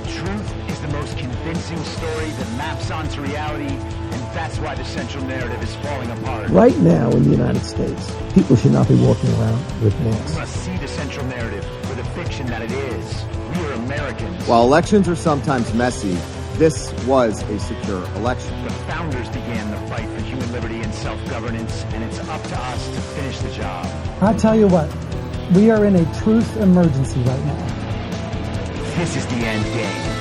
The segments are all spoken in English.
truth is the most convincing story that maps onto reality, and that's why the central narrative is falling apart. Right now in the United States, people should not be walking around with masks. We must see the central narrative for the fiction that it is. We are Americans. While elections are sometimes messy, this was a secure election. The founders began the fight for human liberty and self-governance, and it's up to us to finish the job. I'll tell you what, we are in a truth emergency right now. This is the end game.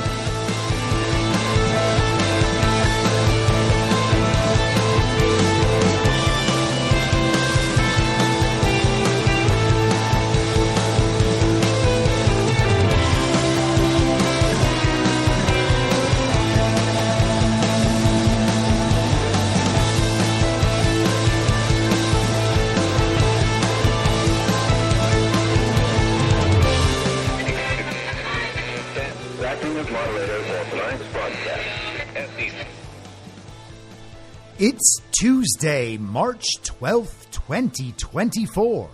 It's Tuesday, March 12th, 2024,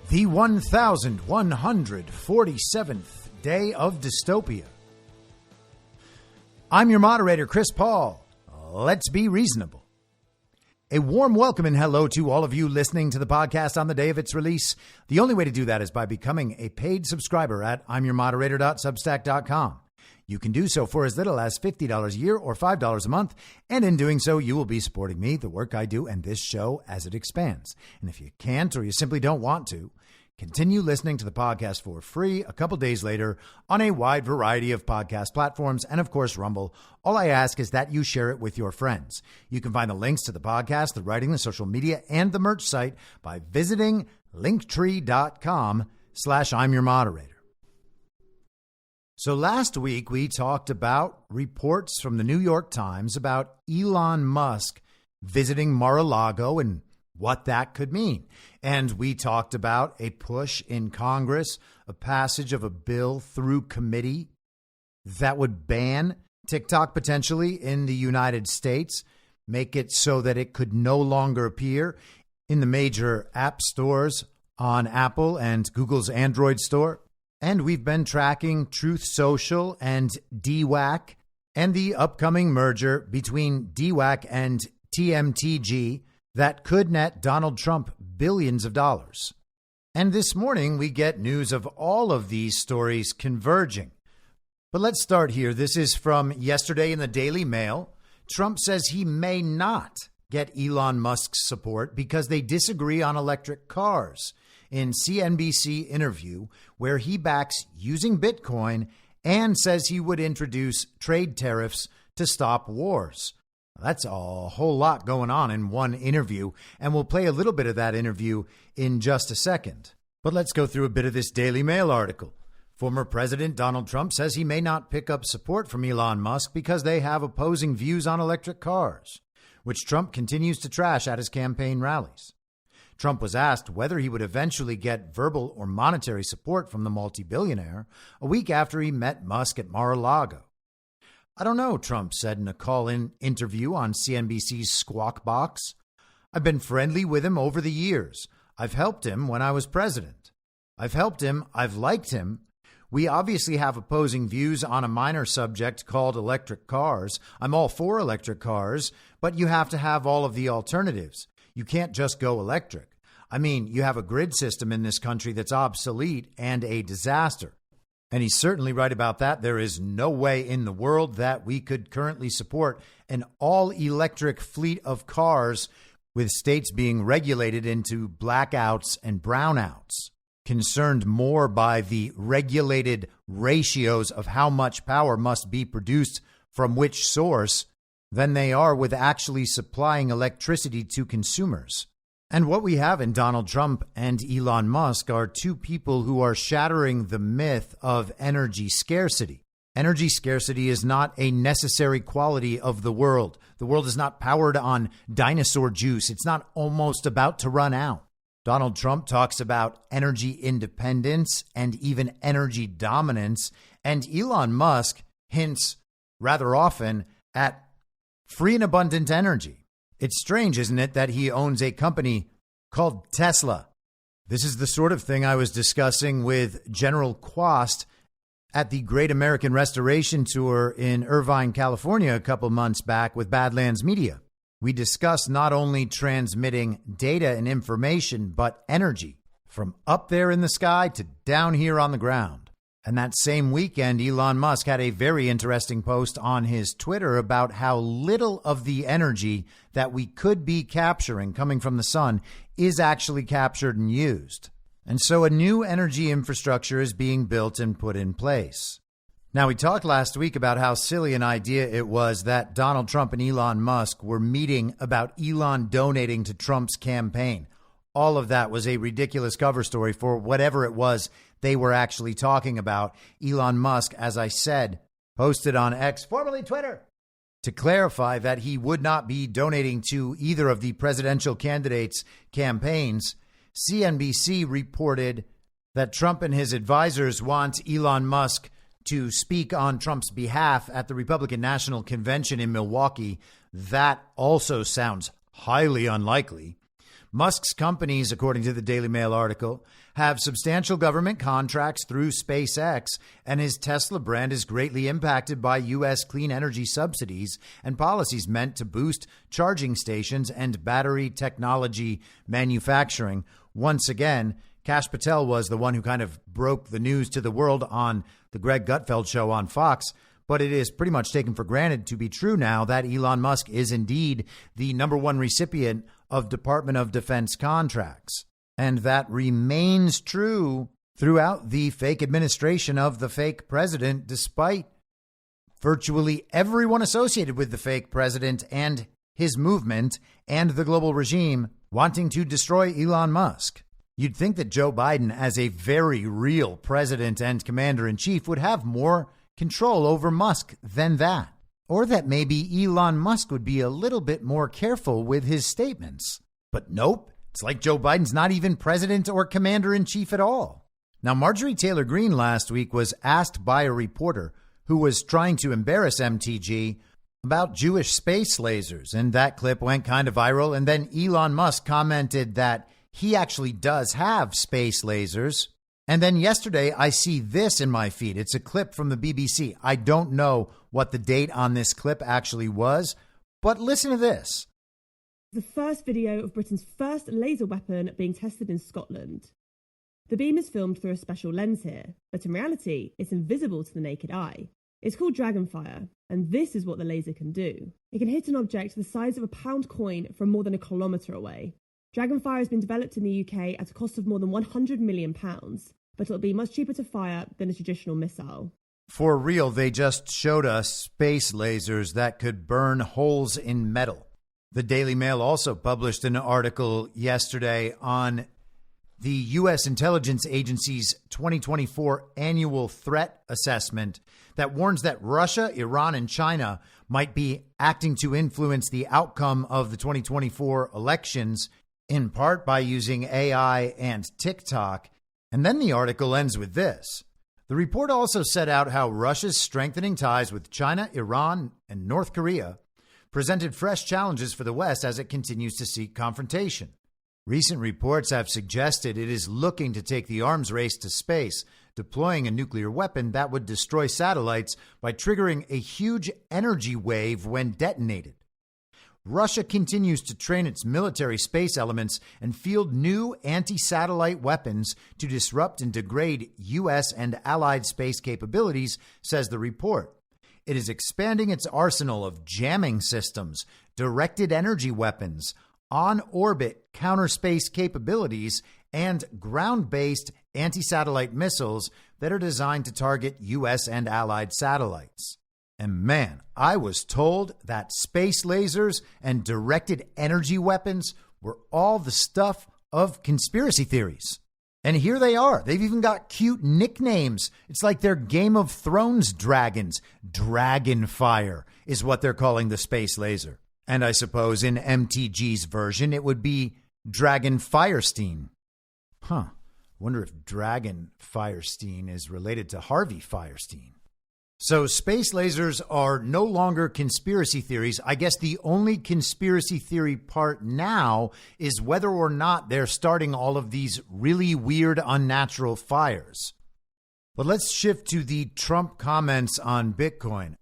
the 1147th day of dystopia. I'm your moderator, Chris Paul. Let's be reasonable. A warm welcome and hello to all of you listening to the podcast on the day of its release. The only way to do that is by becoming a paid subscriber at imyourmoderator.substack.com. You can do so for as little as $50 a year or $5 a month, and in doing so, you will be supporting me, the work I do, and this show as it expands. And if you can't or you simply don't want to, continue listening to the podcast for free a couple days later on a wide variety of podcast platforms and, of course, Rumble. All I ask is that you share it with your friends. You can find the links to the podcast, the writing, the social media, and the merch site by visiting linktree.com/I'mYourModerator. So last week, we talked about reports from the New York Times about Elon Musk visiting Mar-a-Lago and what that could mean. And we talked about a push in Congress, a passage of a bill through committee that would ban TikTok potentially in the United States, make it so that it could no longer appear in the major app stores on Apple and Google's Android store. And we've been tracking Truth Social and DWAC and the upcoming merger between DWAC and TMTG that could net Donald Trump billions of dollars. And this morning, we get news of all of these stories converging. But let's start here. This is from yesterday in the Daily Mail. Trump says he may not get Elon Musk's support because they disagree on electric cars. In CNBC interview where he backs using Bitcoin and says he would introduce trade tariffs to stop wars. That's a whole lot going on in one interview, and we'll play a little bit of that interview in just a second. But let's go through a bit of this Daily Mail article. Former President Donald Trump says he may not pick up support from Elon Musk because they have opposing views on electric cars, which Trump continues to trash at his campaign rallies. Trump was asked whether he would eventually get verbal or monetary support from the multi-billionaire a week after he met Musk at Mar-a-Lago. I don't know, Trump said in a call-in interview on CNBC's Squawk Box. I've been friendly with him over the years. I've helped him when I was president. I've helped him. I've liked him. We obviously have opposing views on a minor subject called electric cars. I'm all for electric cars, but you have to have all of the alternatives. You can't just go electric. I mean, you have a grid system in this country that's obsolete and a disaster. And he's certainly right about that. There is no way in the world that we could currently support an all-electric fleet of cars with states being regulated into blackouts and brownouts, concerned more by the regulated ratios of how much power must be produced from which source than they are with actually supplying electricity to consumers. And what we have in Donald Trump and Elon Musk are two people who are shattering the myth of energy scarcity. Energy scarcity is not a necessary quality of the world. The world is not powered on dinosaur juice. It's not almost about to run out. Donald Trump talks about energy independence and even energy dominance. And Elon Musk hints rather often at free and abundant energy. It's strange, isn't it, that he owns a company called Tesla. This is the sort of thing I was discussing with General Quast at the Great American Restoration Tour in Irvine, California, a couple months back with Badlands Media. We discussed not only transmitting data and information, but energy from up there in the sky to down here on the ground. And that same weekend, Elon Musk had a very interesting post on his Twitter about how little of the energy that we could be capturing coming from the sun is actually captured and used. And so a new energy infrastructure is being built and put in place. Now, we talked last week about how silly an idea it was that Donald Trump and Elon Musk were meeting about Elon donating to Trump's campaign. All of that was a ridiculous cover story for whatever it was they were actually talking about. Elon Musk, as I said, posted on X, formerly Twitter, to clarify that he would not be donating to either of the presidential candidates' campaigns. CNBC reported that Trump and his advisors want Elon Musk to speak on Trump's behalf at the Republican National Convention in Milwaukee. That also sounds highly unlikely. Musk's companies, according to the Daily Mail article, have substantial government contracts through SpaceX, and his Tesla brand is greatly impacted by U.S. clean energy subsidies and policies meant to boost charging stations and battery technology manufacturing. Once again, Kash Patel was the one who kind of broke the news to the world on the Greg Gutfeld show on Fox. But it is pretty much taken for granted to be true now that Elon Musk is indeed the number one recipient of Department of Defense contracts. And that remains true throughout the fake administration of the fake president, despite virtually everyone associated with the fake president and his movement and the global regime wanting to destroy Elon Musk. You'd think that Joe Biden, as a very real president and commander in chief, would have more control over Musk than that. Or that maybe Elon Musk would be a little bit more careful with his statements. But nope, it's like Joe Biden's not even president or commander in chief at all. Now, Marjorie Taylor Greene last week was asked by a reporter who was trying to embarrass MTG about Jewish space lasers, and that clip went kind of viral. And then Elon Musk commented that he actually does have space lasers. And then yesterday, I see this in my feed. It's a clip from the BBC. I don't know what the date on this clip actually was, but listen to this. The first video of Britain's first laser weapon being tested in Scotland. The beam is filmed through a special lens here, but in reality, it's invisible to the naked eye. It's called Dragonfire, and this is what the laser can do. It can hit an object the size of a pound coin from more than a kilometre away. Dragonfire has been developed in the UK at a cost of more than £100 million, but it'll be much cheaper to fire than a traditional missile. For real, they just showed us space lasers that could burn holes in metal. The Daily Mail also published an article yesterday on the U.S. Intelligence Agency's 2024 annual threat assessment that warns that Russia, Iran, and China might be acting to influence the outcome of the 2024 elections, in part by using AI and TikTok. And then the article ends with this. The report also set out how Russia's strengthening ties with China, Iran, and North Korea presented fresh challenges for the West as it continues to seek confrontation. Recent reports have suggested it is looking to take the arms race to space, deploying a nuclear weapon that would destroy satellites by triggering a huge energy wave when detonated. Russia continues to train its military space elements and field new anti-satellite weapons to disrupt and degrade U.S. and allied space capabilities, says the report. It is expanding its arsenal of jamming systems, directed energy weapons, on-orbit counter-space capabilities, and ground-based anti-satellite missiles that are designed to target U.S. and allied satellites. And man, I was told that space lasers and directed energy weapons were all the stuff of conspiracy theories. And here they are. They've even got cute nicknames. It's like they're Game of Thrones dragons. Dragonfire is what they're calling the space laser. And I suppose in MTG's version, it would be Dragon Firestein. Huh. Wonder if Dragon Firestein is related to Harvey Firestein. So space lasers are no longer conspiracy theories. I guess the only conspiracy theory part now is whether or not they're starting all of these really weird, unnatural fires. But let's shift to the Trump comments on Bitcoin.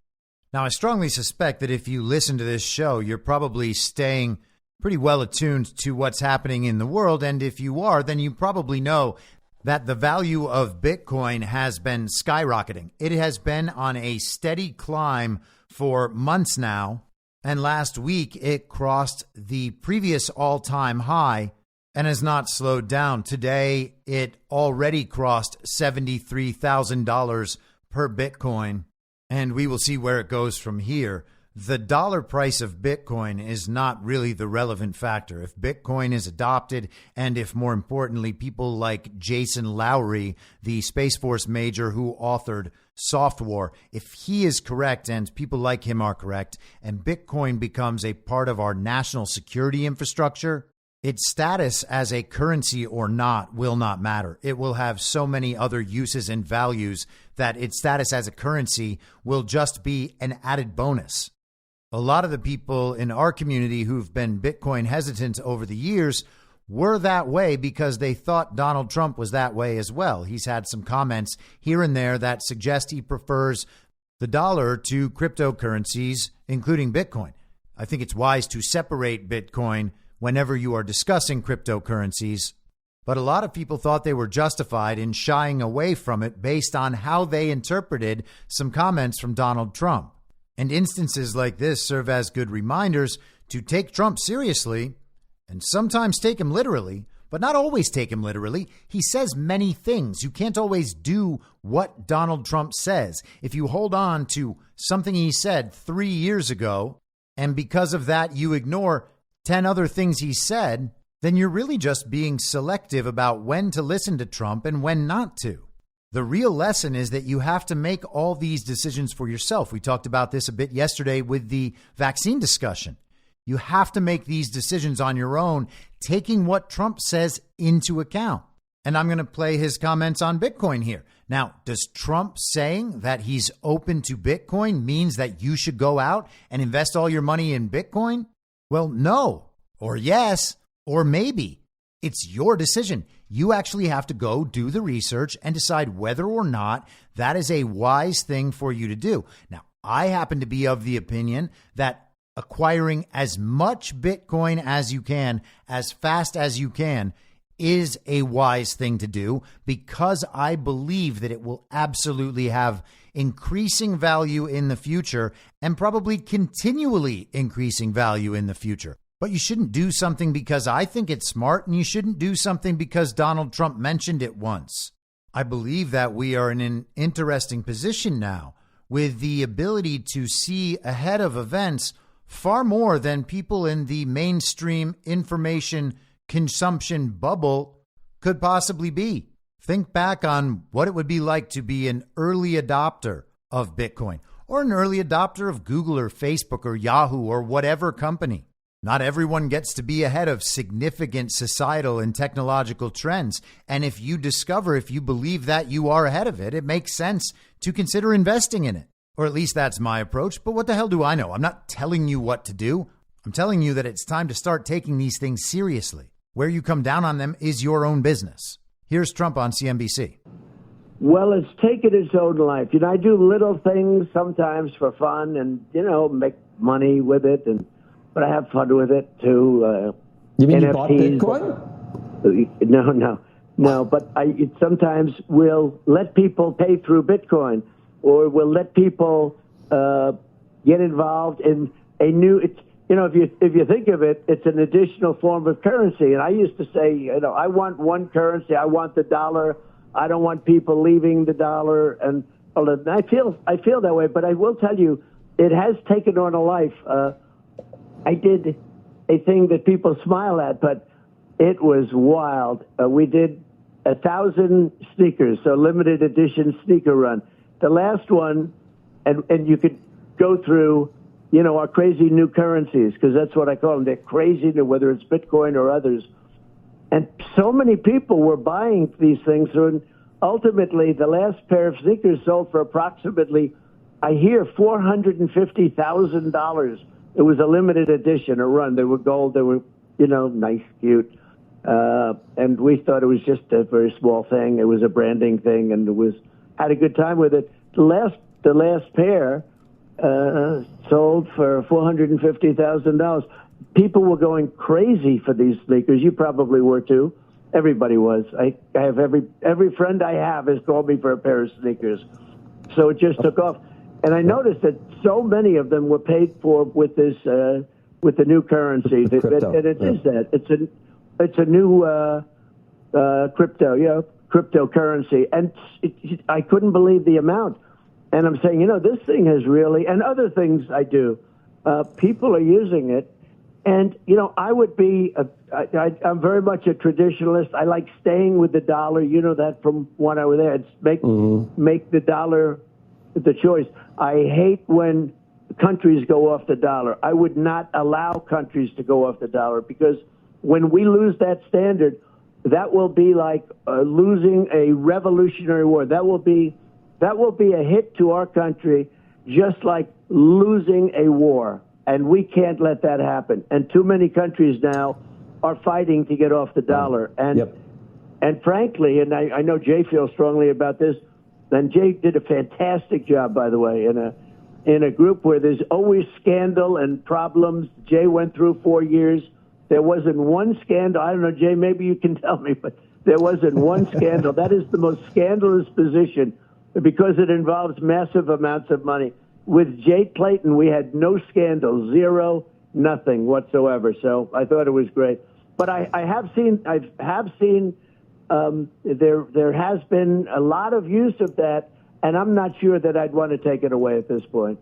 Now, I strongly suspect that if you listen to this show, you're probably staying pretty well attuned to what's happening in the world. And if you are, then you probably know that the value of Bitcoin has been skyrocketing. It has been on a steady climb for months now. And last week, it crossed the previous all-time high and has not slowed down. Today, it already crossed $73,000 per Bitcoin. And we will see where it goes from here. The dollar price of Bitcoin is not really the relevant factor. If Bitcoin is adopted, and if more importantly, people like Jason Lowery, the Space Force major who authored Soft War, if he is correct and people like him are correct, and Bitcoin becomes a part of our national security infrastructure, its status as a currency or not will not matter. It will have so many other uses and values that its status as a currency will just be an added bonus. A lot of the people in our community who've been Bitcoin hesitant over the years were that way because they thought Donald Trump was that way as well. He's had some comments here and there that suggest he prefers the dollar to cryptocurrencies, including Bitcoin. I think it's wise to separate Bitcoin whenever you are discussing cryptocurrencies. But a lot of people thought they were justified in shying away from it based on how they interpreted some comments from Donald Trump. And instances like this serve as good reminders to take Trump seriously and sometimes take him literally, but not always take him literally. He says many things. You can't always do what Donald Trump says. If you hold on to something he said 3 years ago, and because of that you ignore 10 other things he said, then you're really just being selective about when to listen to Trump and when not to. The real lesson is that you have to make all these decisions for yourself. We talked about this a bit yesterday with the vaccine discussion. You have to make these decisions on your own, taking what Trump says into account. And I'm going to play his comments on Bitcoin here. Now, does Trump saying that he's open to Bitcoin means that you should go out and invest all your money in Bitcoin? Well, no, or yes, or maybe. It's your decision. You actually have to go do the research and decide whether or not that is a wise thing for you to do. Now, I happen to be of the opinion that acquiring as much Bitcoin as you can, as fast as you can, is a wise thing to do because I believe that it will absolutely have increasing value in the future and probably continually increasing value in the future. But you shouldn't do something because I think it's smart, and you shouldn't do something because Donald Trump mentioned it once. I believe that we are in an interesting position now with the ability to see ahead of events far more than people in the mainstream information consumption bubble could possibly be. Think back on what it would be like to be an early adopter of Bitcoin or an early adopter of Google or Facebook or Yahoo or whatever company. Not everyone gets to be ahead of significant societal and technological trends. And if you believe that you are ahead of it, it makes sense to consider investing in it. Or at least that's my approach. But what the hell do I know? I'm not telling you what to do. I'm telling you that it's time to start taking these things seriously. Where you come down on them is your own business. Here's Trump on CNBC. Well, it's taken its own life. I do little things sometimes for fun and, make money with it, but I have fun with it too. You mean NFTs, you bought Bitcoin? No, but I sometimes will let people pay through Bitcoin, or will let people get involved in a new, if you think of it, it's an additional form of currency. And I used to say, I want one currency. I want the dollar. I don't want people leaving the dollar. And I feel that way. But I will tell you, it has taken on a life. I did a thing that people smile at, but it was wild. We did 1,000 sneakers, so limited edition sneaker run. The last one, and you could go through, our crazy new currencies, because that's what I call them. They're crazy, whether it's Bitcoin or others. And so many people were buying these things. And ultimately, the last pair of sneakers sold for approximately, I hear, $450,000. It was a limited edition, a run. They were gold. They were, nice, cute. And we thought it was just a very small thing. It was a branding thing, and it was had a good time with it. The last pair sold for $450,000. People were going crazy for these sneakers. You probably were too. Everybody was. I have every friend I have has called me for a pair of sneakers. So it just took off. And I noticed that so many of them were paid for with this with the new currency. And it is that. It's a new cryptocurrency. And I couldn't believe the amount. And I'm saying, this thing has really, and other things I do, people are using it. And, I would be, I'm very much a traditionalist. I like staying with the dollar. You know that from when I was there. It's make the dollar the choice. I hate when countries go off the dollar. I would not allow countries to go off the dollar, because when we lose that standard, that will be like losing a revolutionary war. That will be a hit to our country, just like losing a war. And we can't let that happen. And too many countries now are fighting to get off the dollar. And frankly, and I know Jay feels strongly about this, and Jay did a fantastic job, by the way, in a group where there's always scandal and problems. Jay went through 4 years. There wasn't one scandal. I don't know, Jay, maybe you can tell me, but there wasn't one scandal. That is the most scandalous position, because it involves massive amounts of money. With Jay Clayton, we had no scandal, zero, nothing whatsoever. So I thought it was great. But I have seen there has been a lot of use of that, and I'm not sure that I'd want to take it away at this point.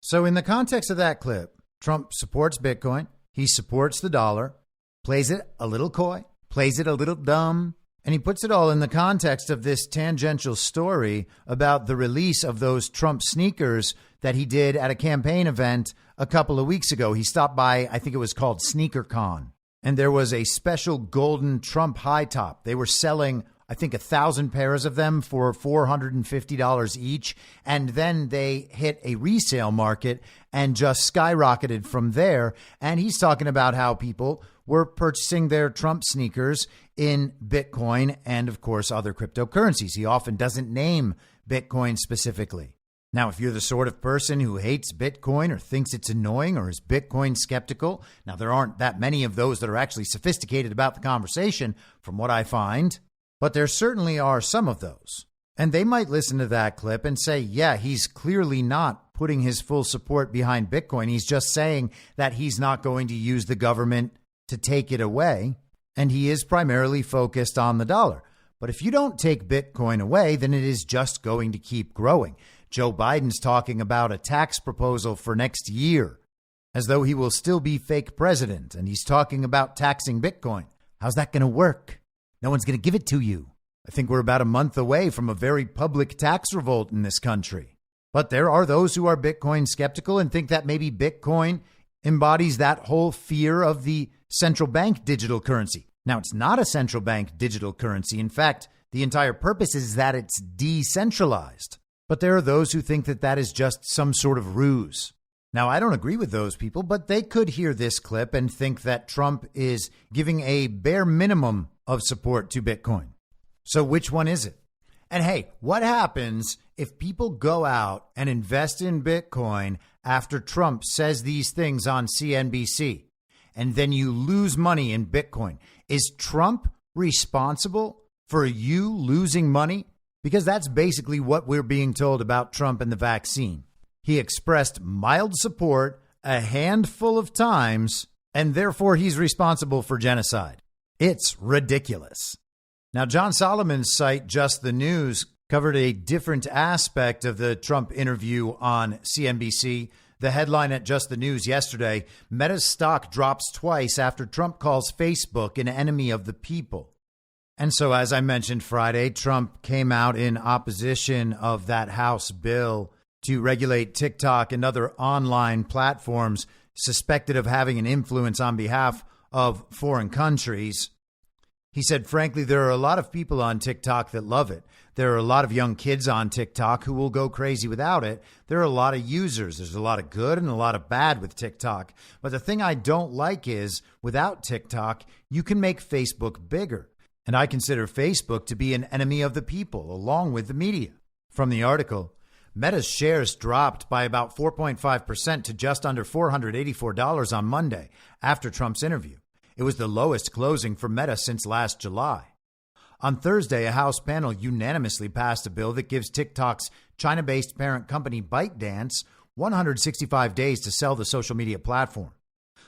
So in the context of that clip, Trump supports Bitcoin. He supports the dollar, plays it a little coy, plays it a little dumb. And he puts it all in the context of this tangential story about the release of those Trump sneakers that he did at a campaign event a couple of weeks ago. He stopped by, I think it was called SneakerCon, and there was a special golden Trump high top. They were selling, I think, 1,000 pairs of them for $450 each. And then they hit a resale market and just skyrocketed from there. And he's talking about how people were purchasing their Trump sneakers in Bitcoin and, of course, other cryptocurrencies. He often doesn't name Bitcoin specifically. Now, if you're the sort of person who hates Bitcoin or thinks it's annoying or is Bitcoin skeptical, now there aren't that many of those that are actually sophisticated about the conversation, from what I find, but there certainly are some of those. And they might listen to that clip and say, yeah, he's clearly not putting his full support behind Bitcoin. He's just saying that he's not going to use the government to take it away, and he is primarily focused on the dollar. But if you don't take Bitcoin away, then it is just going to keep growing. Joe Biden's talking about a tax proposal for next year, as though he will still be fake president, and he's talking about taxing Bitcoin. How's that going to work? No one's going to give it to you. I think we're about a month away from a very public tax revolt in this country. But there are those who are Bitcoin skeptical and think that maybe Bitcoin embodies that whole fear of the central bank digital currency. Now, it's not a central bank digital currency. In fact, the entire purpose is that it's decentralized. But there are those who think that that is just some sort of ruse. Now, I don't agree with those people, but they could hear this clip and think that Trump is giving a bare minimum of support to Bitcoin. So which one is it? And hey, what happens if people go out and invest in Bitcoin after Trump says these things on CNBC, and then you lose money in Bitcoin? Is Trump responsible for you losing money? Because that's basically what we're being told about Trump and the vaccine. He expressed mild support a handful of times, and therefore he's responsible for genocide. It's ridiculous. Now, John Solomon's site, Just the News, covered a different aspect of the Trump interview on CNBC. The headline at Just the News yesterday, Meta's stock drops twice after Trump calls Facebook an enemy of the people. And so, as I mentioned Friday, Trump came out in opposition of that House bill to regulate TikTok and other online platforms suspected of having an influence on behalf of foreign countries. He said, frankly, there are a lot of people on TikTok that love it. There are a lot of young kids on TikTok who will go crazy without it. There are a lot of users. There's a lot of good and a lot of bad with TikTok. But the thing I don't like is, without TikTok, you can make Facebook bigger. And I consider Facebook to be an enemy of the people, along with the media. From the article, Meta's shares dropped by about 4.5% to just under $484 on Monday after Trump's interview. It was the lowest closing for Meta since last July. On Thursday, a House panel unanimously passed a bill that gives TikTok's China-based parent company ByteDance 165 days to sell the social media platform.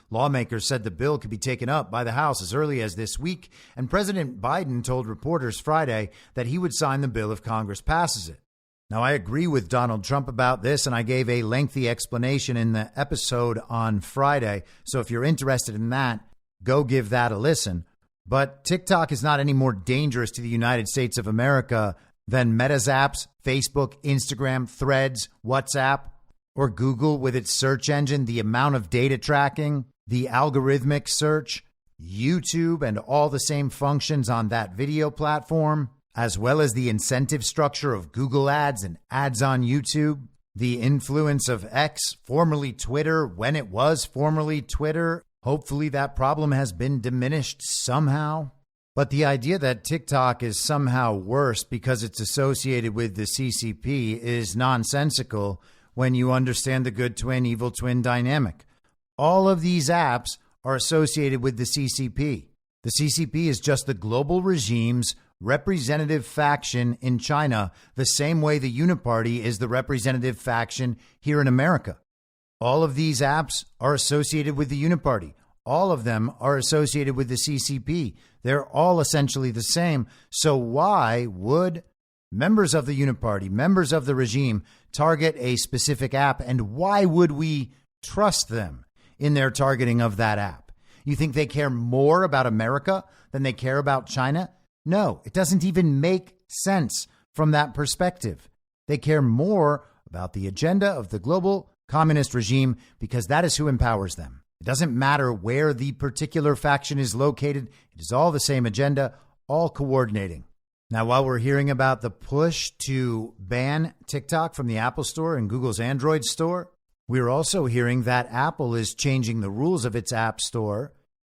Lawmakers said the bill could be taken up by the House as early as this week, and President Biden told reporters Friday that he would sign the bill if Congress passes it. Now, I agree with Donald Trump about this, and I gave a lengthy explanation in the episode on Friday. So if you're interested in that, go give that a listen. But TikTok is not any more dangerous to the United States of America than Meta's apps, Facebook, Instagram, Threads, WhatsApp, or Google with its search engine, the amount of data tracking, the algorithmic search, YouTube, and all the same functions on that video platform, as well as the incentive structure of Google ads and ads on YouTube, the influence of X, formerly Twitter, when it was formerly Twitter. Hopefully that problem has been diminished somehow. But the idea that TikTok is somehow worse because it's associated with the CCP is nonsensical when you understand the good twin, evil twin dynamic. All of these apps are associated with the CCP. The CCP is just the global regime's representative faction in China, the same way the Uniparty is the representative faction here in America. All of these apps are associated with the Uniparty. All of them are associated with the CCP. They're all essentially the same. So why would members of the Uniparty, members of the regime, target a specific app, and why would we trust them in their targeting of that app? You think they care more about America than they care about China? No, it doesn't even make sense from that perspective. They care more about the agenda of the global communist regime because that is who empowers them. It doesn't matter where the particular faction is located. It is all the same agenda, all coordinating. Now, while we're hearing about the push to ban TikTok from the Apple Store and Google's Android store, we're also hearing that Apple is changing the rules of its App Store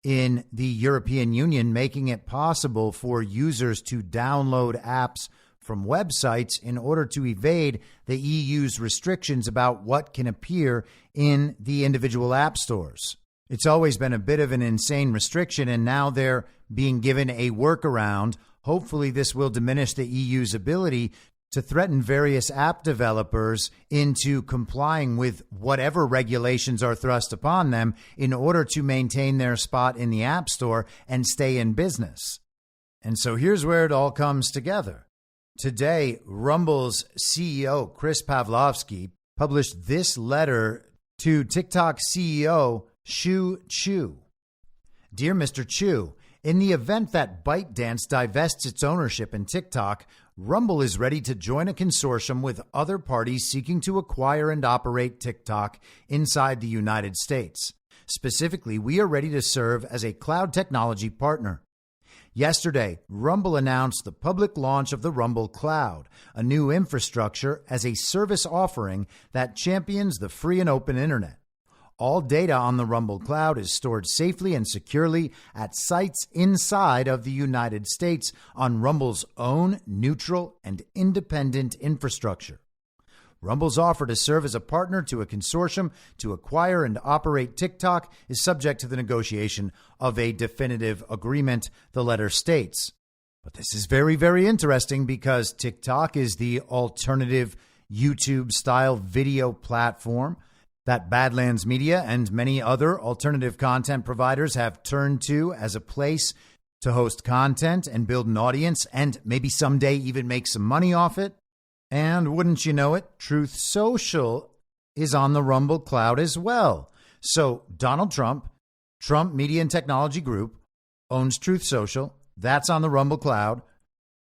in the European Union, making it possible for users to download apps from websites in order to evade the EU's restrictions about what can appear in the individual app stores. It's always been a bit of an insane restriction, and now they're being given a workaround. Hopefully, this will diminish the EU's ability to threaten various app developers into complying with whatever regulations are thrust upon them in order to maintain their spot in the App Store and stay in business. And so here's where it all comes together. Today, Rumble's CEO, Chris Pavlovski, published this letter to TikTok CEO Shu Chu. Dear Mr. Chu, in the event that ByteDance divests its ownership in TikTok, Rumble is ready to join a consortium with other parties seeking to acquire and operate TikTok inside the United States. Specifically, we are ready to serve as a cloud technology partner. Yesterday, Rumble announced the public launch of the Rumble Cloud, a new infrastructure as a service offering that champions the free and open internet. All data on the Rumble Cloud is stored safely and securely at sites inside of the United States on Rumble's own neutral and independent infrastructure. Rumble's offer to serve as a partner to a consortium to acquire and operate TikTok is subject to the negotiation of a definitive agreement, the letter states. But this is very, very interesting because TikTok is the alternative YouTube-style video platform that Badlands Media and many other alternative content providers have turned to as a place to host content and build an audience and maybe someday even make some money off it. And wouldn't you know it, Truth Social is on the Rumble Cloud as well. So Donald Trump, Trump Media and Technology Group, owns Truth Social. That's on the Rumble Cloud.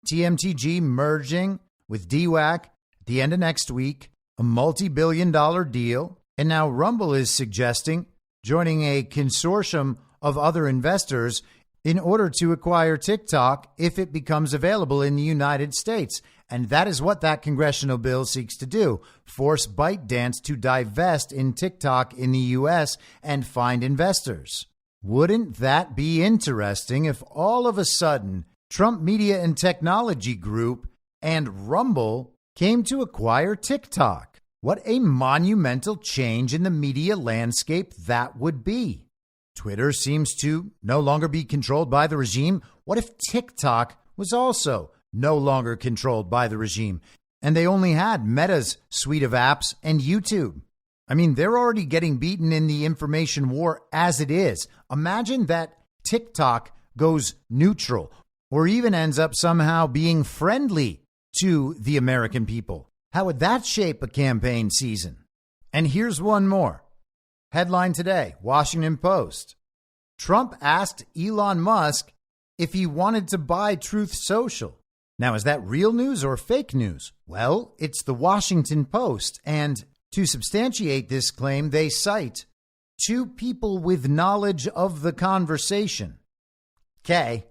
TMTG merging with DWAC at the end of next week, a multi-billion-dollar deal. And now Rumble is suggesting joining a consortium of other investors in order to acquire TikTok if it becomes available in the United States. And that is what that congressional bill seeks to do, force ByteDance to divest in TikTok in the U.S. and find investors. Wouldn't that be interesting if all of a sudden Trump Media and Technology Group and Rumble came to acquire TikTok. What a monumental change in the media landscape that would be. Twitter seems to no longer be controlled by the regime. What if TikTok was also no longer controlled by the regime and they only had Meta's suite of apps and YouTube? I mean, they're already getting beaten in the information war as it is. Imagine that TikTok goes neutral or even ends up somehow being friendly to the American people. How would that shape a campaign season? And here's one more. Headline today, Washington Post. Trump asked Elon Musk if he wanted to buy Truth Social. Now, is that real news or fake news? Well, it's the Washington Post. And to substantiate this claim, they cite two people with knowledge of the conversation. Okay.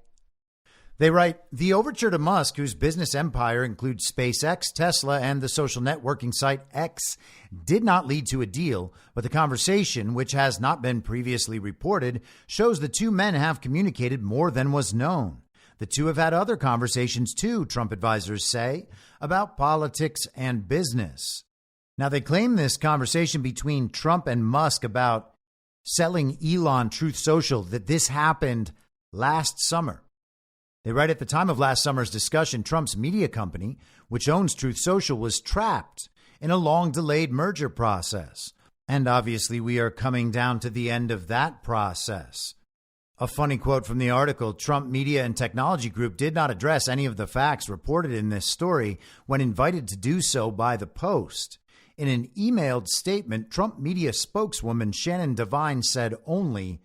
They write, the overture to Musk, whose business empire includes SpaceX, Tesla, and the social networking site X, did not lead to a deal, but the conversation, which has not been previously reported, shows the two men have communicated more than was known. The two have had other conversations too, Trump advisors say, about politics and business. Now, they claim this conversation between Trump and Musk about selling Elon Truth Social, that this happened last summer. They write, at the time of last summer's discussion, Trump's media company, which owns Truth Social, was trapped in a long-delayed merger process. And obviously, we are coming down to the end of that process. A funny quote from the article, Trump Media and Technology Group did not address any of the facts reported in this story when invited to do so by the Post. In an emailed statement, Trump Media spokeswoman Shannon Devine said only,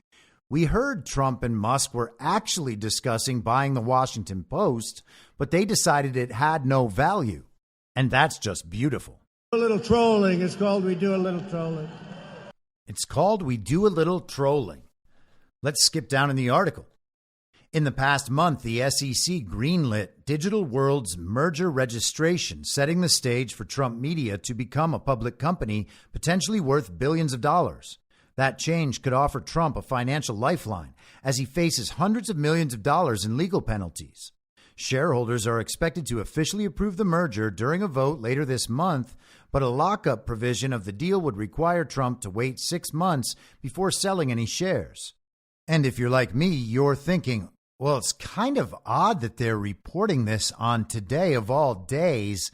"We heard Trump and Musk were actually discussing buying the Washington Post, but they decided it had no value." And that's just beautiful. A little trolling. It's called We Do a Little Trolling. It's called We Do a Little Trolling. Let's skip down in the article. In the past month, the SEC greenlit Digital World's merger registration, setting the stage for Trump Media to become a public company potentially worth billions of dollars. That change could offer Trump a financial lifeline as he faces hundreds of millions of dollars in legal penalties. Shareholders are expected to officially approve the merger during a vote later this month, but a lockup provision of the deal would require Trump to wait 6 months before selling any shares. And if you're like me, you're thinking, well, it's kind of odd that they're reporting this on today of all days,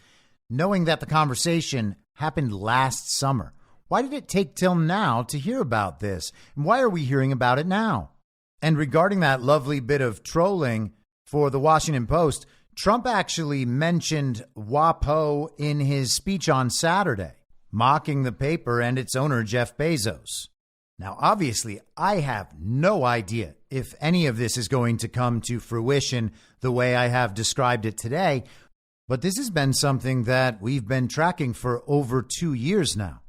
knowing that the conversation happened last summer. Why did it take till now to hear about this? And why are we hearing about it now? And regarding that lovely bit of trolling for the Washington Post, Trump actually mentioned WAPO in his speech on Saturday, mocking the paper and its owner, Jeff Bezos. Now, obviously, I have no idea if any of this is going to come to fruition the way I have described it today, but this has been something that we've been tracking for over 2 years now.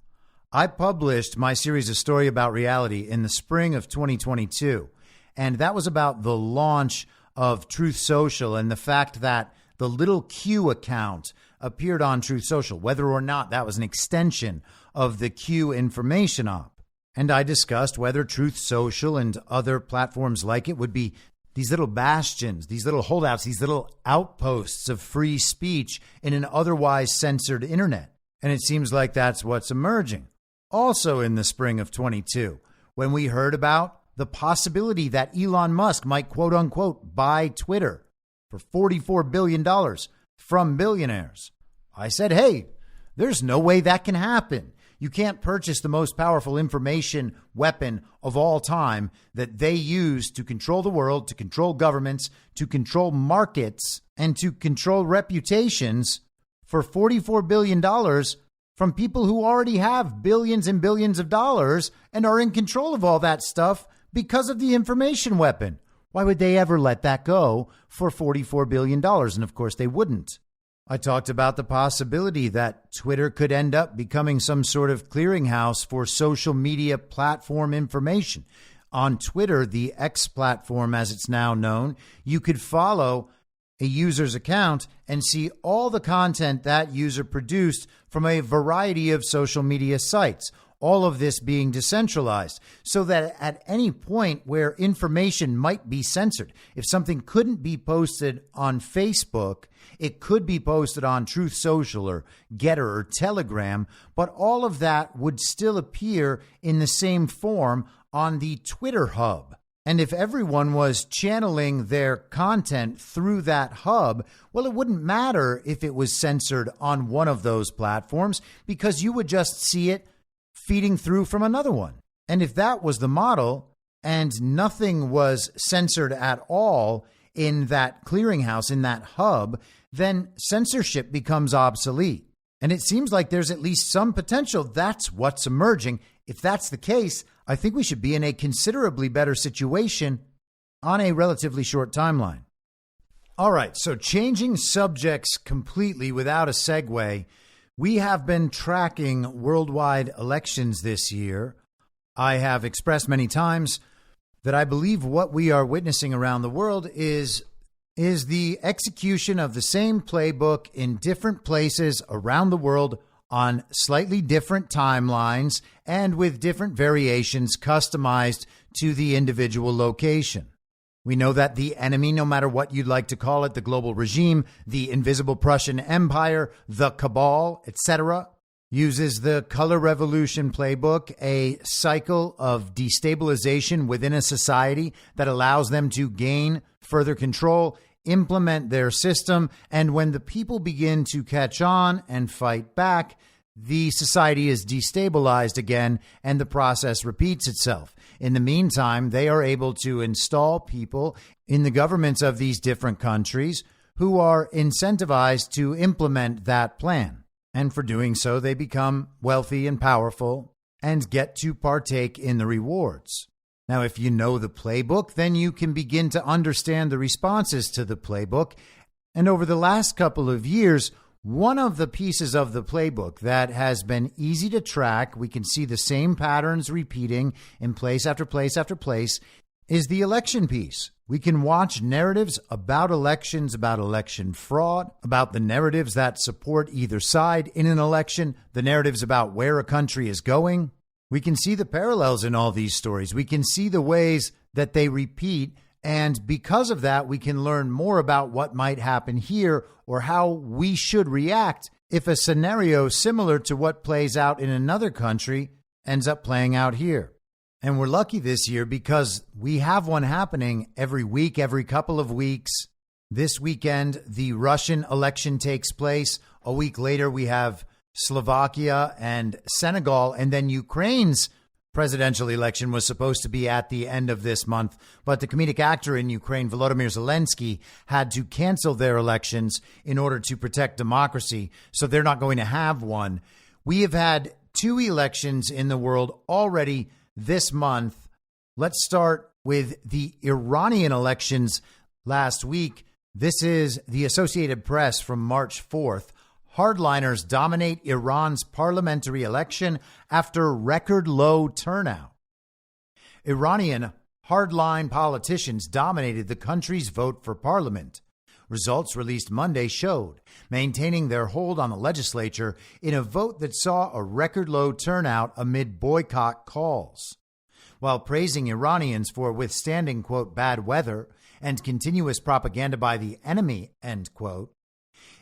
I published my series of Story About Reality in the spring of 2022, and that was about the launch of Truth Social and the fact that the little Q account appeared on Truth Social, whether or not that was an extension of the Q information op. And I discussed whether Truth Social and other platforms like it would be these little bastions, these little holdouts, these little outposts of free speech in an otherwise censored internet. And it seems like that's what's emerging. Also in the spring of 22, when we heard about the possibility that Elon Musk might, quote unquote, buy Twitter for $44 billion from billionaires, I said, hey, there's no way that can happen. You can't purchase the most powerful information weapon of all time that they use to control the world, to control governments, to control markets, and to control reputations for $44 billion from people who already have billions and billions of dollars and are in control of all that stuff because of the information weapon. Why would they ever let that go for $44 billion? And of course they wouldn't. I talked about the possibility that Twitter could end up becoming some sort of clearinghouse for social media platform information. On Twitter, the X platform as it's now known, you could follow a user's account and see all the content that user produced from a variety of social media sites, all of this being decentralized so that at any point where information might be censored, if something couldn't be posted on Facebook, it could be posted on Truth Social or Getter or Telegram, but all of that would still appear in the same form on the Twitter hub. And if everyone was channeling their content through that hub, well, it wouldn't matter if it was censored on one of those platforms because you would just see it feeding through from another one. And if that was the model and nothing was censored at all in that clearinghouse, in that hub, then censorship becomes obsolete. And it seems like there's at least some potential that's what's emerging. If that's the case, I think we should be in a considerably better situation on a relatively short timeline. All right, so changing subjects completely without a segue, we have been tracking worldwide elections this year. I have expressed many times that I believe what we are witnessing around the world is the execution of the same playbook in different places around the world on slightly different timelines and with different variations customized to the individual location. We know that the enemy, no matter what you'd like to call it, the global regime, the invisible Prussian Empire, the cabal, etc., uses the color revolution playbook, a cycle of destabilization within a society that allows them to gain further control, implement their system, and when the people begin to catch on and fight back, the society is destabilized again and the process repeats itself. In the meantime, they are able to install people in the governments of these different countries who are incentivized to implement that plan. And for doing so, they become wealthy and powerful and get to partake in the rewards. Now, if you know the playbook, then you can begin to understand the responses to the playbook. And over the last couple of years, one of the pieces of the playbook that has been easy to track, we can see the same patterns repeating in place after place after place, is the election piece. We can watch narratives about elections, about election fraud, about the narratives that support either side in an election, the narratives about where a country is going. We can see the parallels in all these stories. We can see the ways that they repeat. And because of that, we can learn more about what might happen here or how we should react if a scenario similar to what plays out in another country ends up playing out here. And we're lucky this year because we have one happening every week, every couple of weeks. This weekend, the Russian election takes place. A week later, we have Slovakia and Senegal, and then Ukraine's presidential election was supposed to be at the end of this month. But the comedic actor in Ukraine, Volodymyr Zelensky, had to cancel their elections in order to protect democracy. So they're not going to have one. We have had 2 elections in the world already this month. Let's start with the Iranian elections last week. This is the Associated Press from March 4th. Hardliners dominate Iran's parliamentary election after record low turnout. Iranian hardline politicians dominated the country's vote for parliament. Results released Monday showed maintaining their hold on the legislature in a vote that saw a record low turnout amid boycott calls. While praising Iranians for withstanding, quote, bad weather and continuous propaganda by the enemy, end quote,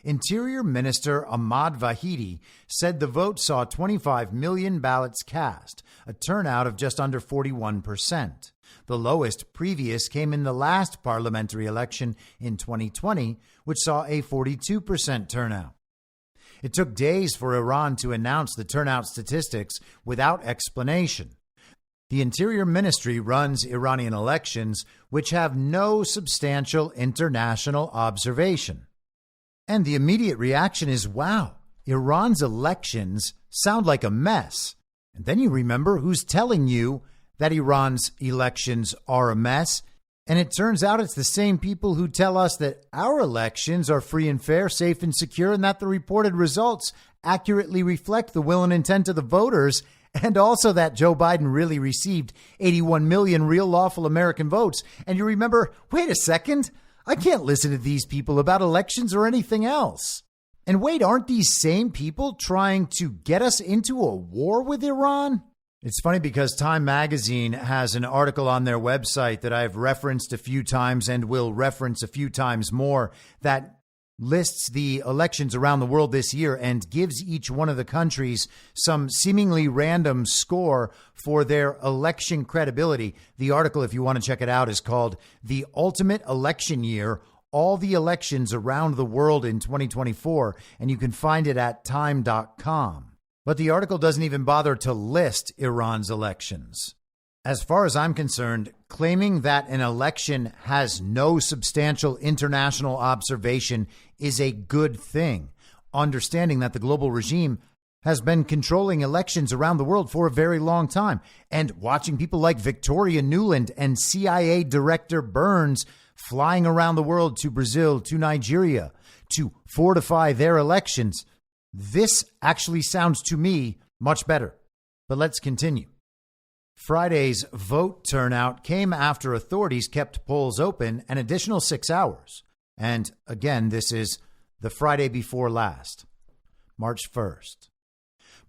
Interior Minister Ahmad Vahidi said the vote saw 25 million ballots cast, a turnout of just under 41%. The lowest previous came in the last parliamentary election in 2020, which saw a 42% turnout. It took days for Iran to announce the turnout statistics without explanation. The Interior Ministry runs Iranian elections, which have no substantial international observation. And the immediate reaction is, wow, Iran's elections sound like a mess. And then you remember who's telling you that Iran's elections are a mess. And it turns out it's the same people who tell us that our elections are free and fair, safe and secure, and that the reported results accurately reflect the will and intent of the voters, and also that Joe Biden really received 81 million real lawful American votes. And you remember, wait a second, I can't listen to these people about elections or anything else. And wait, aren't these same people trying to get us into a war with Iran? It's funny because Time Magazine has an article on their website that I've referenced a few times and will reference a few times more that lists the elections around the world this year and gives each one of the countries some seemingly random score for their election credibility. The article, if you want to check it out, is called The Ultimate Election Year, All the Elections Around the World in 2024, and you can find it at time.com. But the article doesn't even bother to list Iran's elections. As far as I'm concerned, claiming that an election has no substantial international observation is a good thing, understanding that the global regime has been controlling elections around the world for a very long time, and watching people like Victoria Nuland and CIA Director Burns flying around the world to Brazil, to Nigeria, to fortify their elections. This actually sounds to me much better. But let's continue. Friday's vote turnout came after authorities kept polls open an additional 6 hours. And again, this is the Friday before last, March 1st.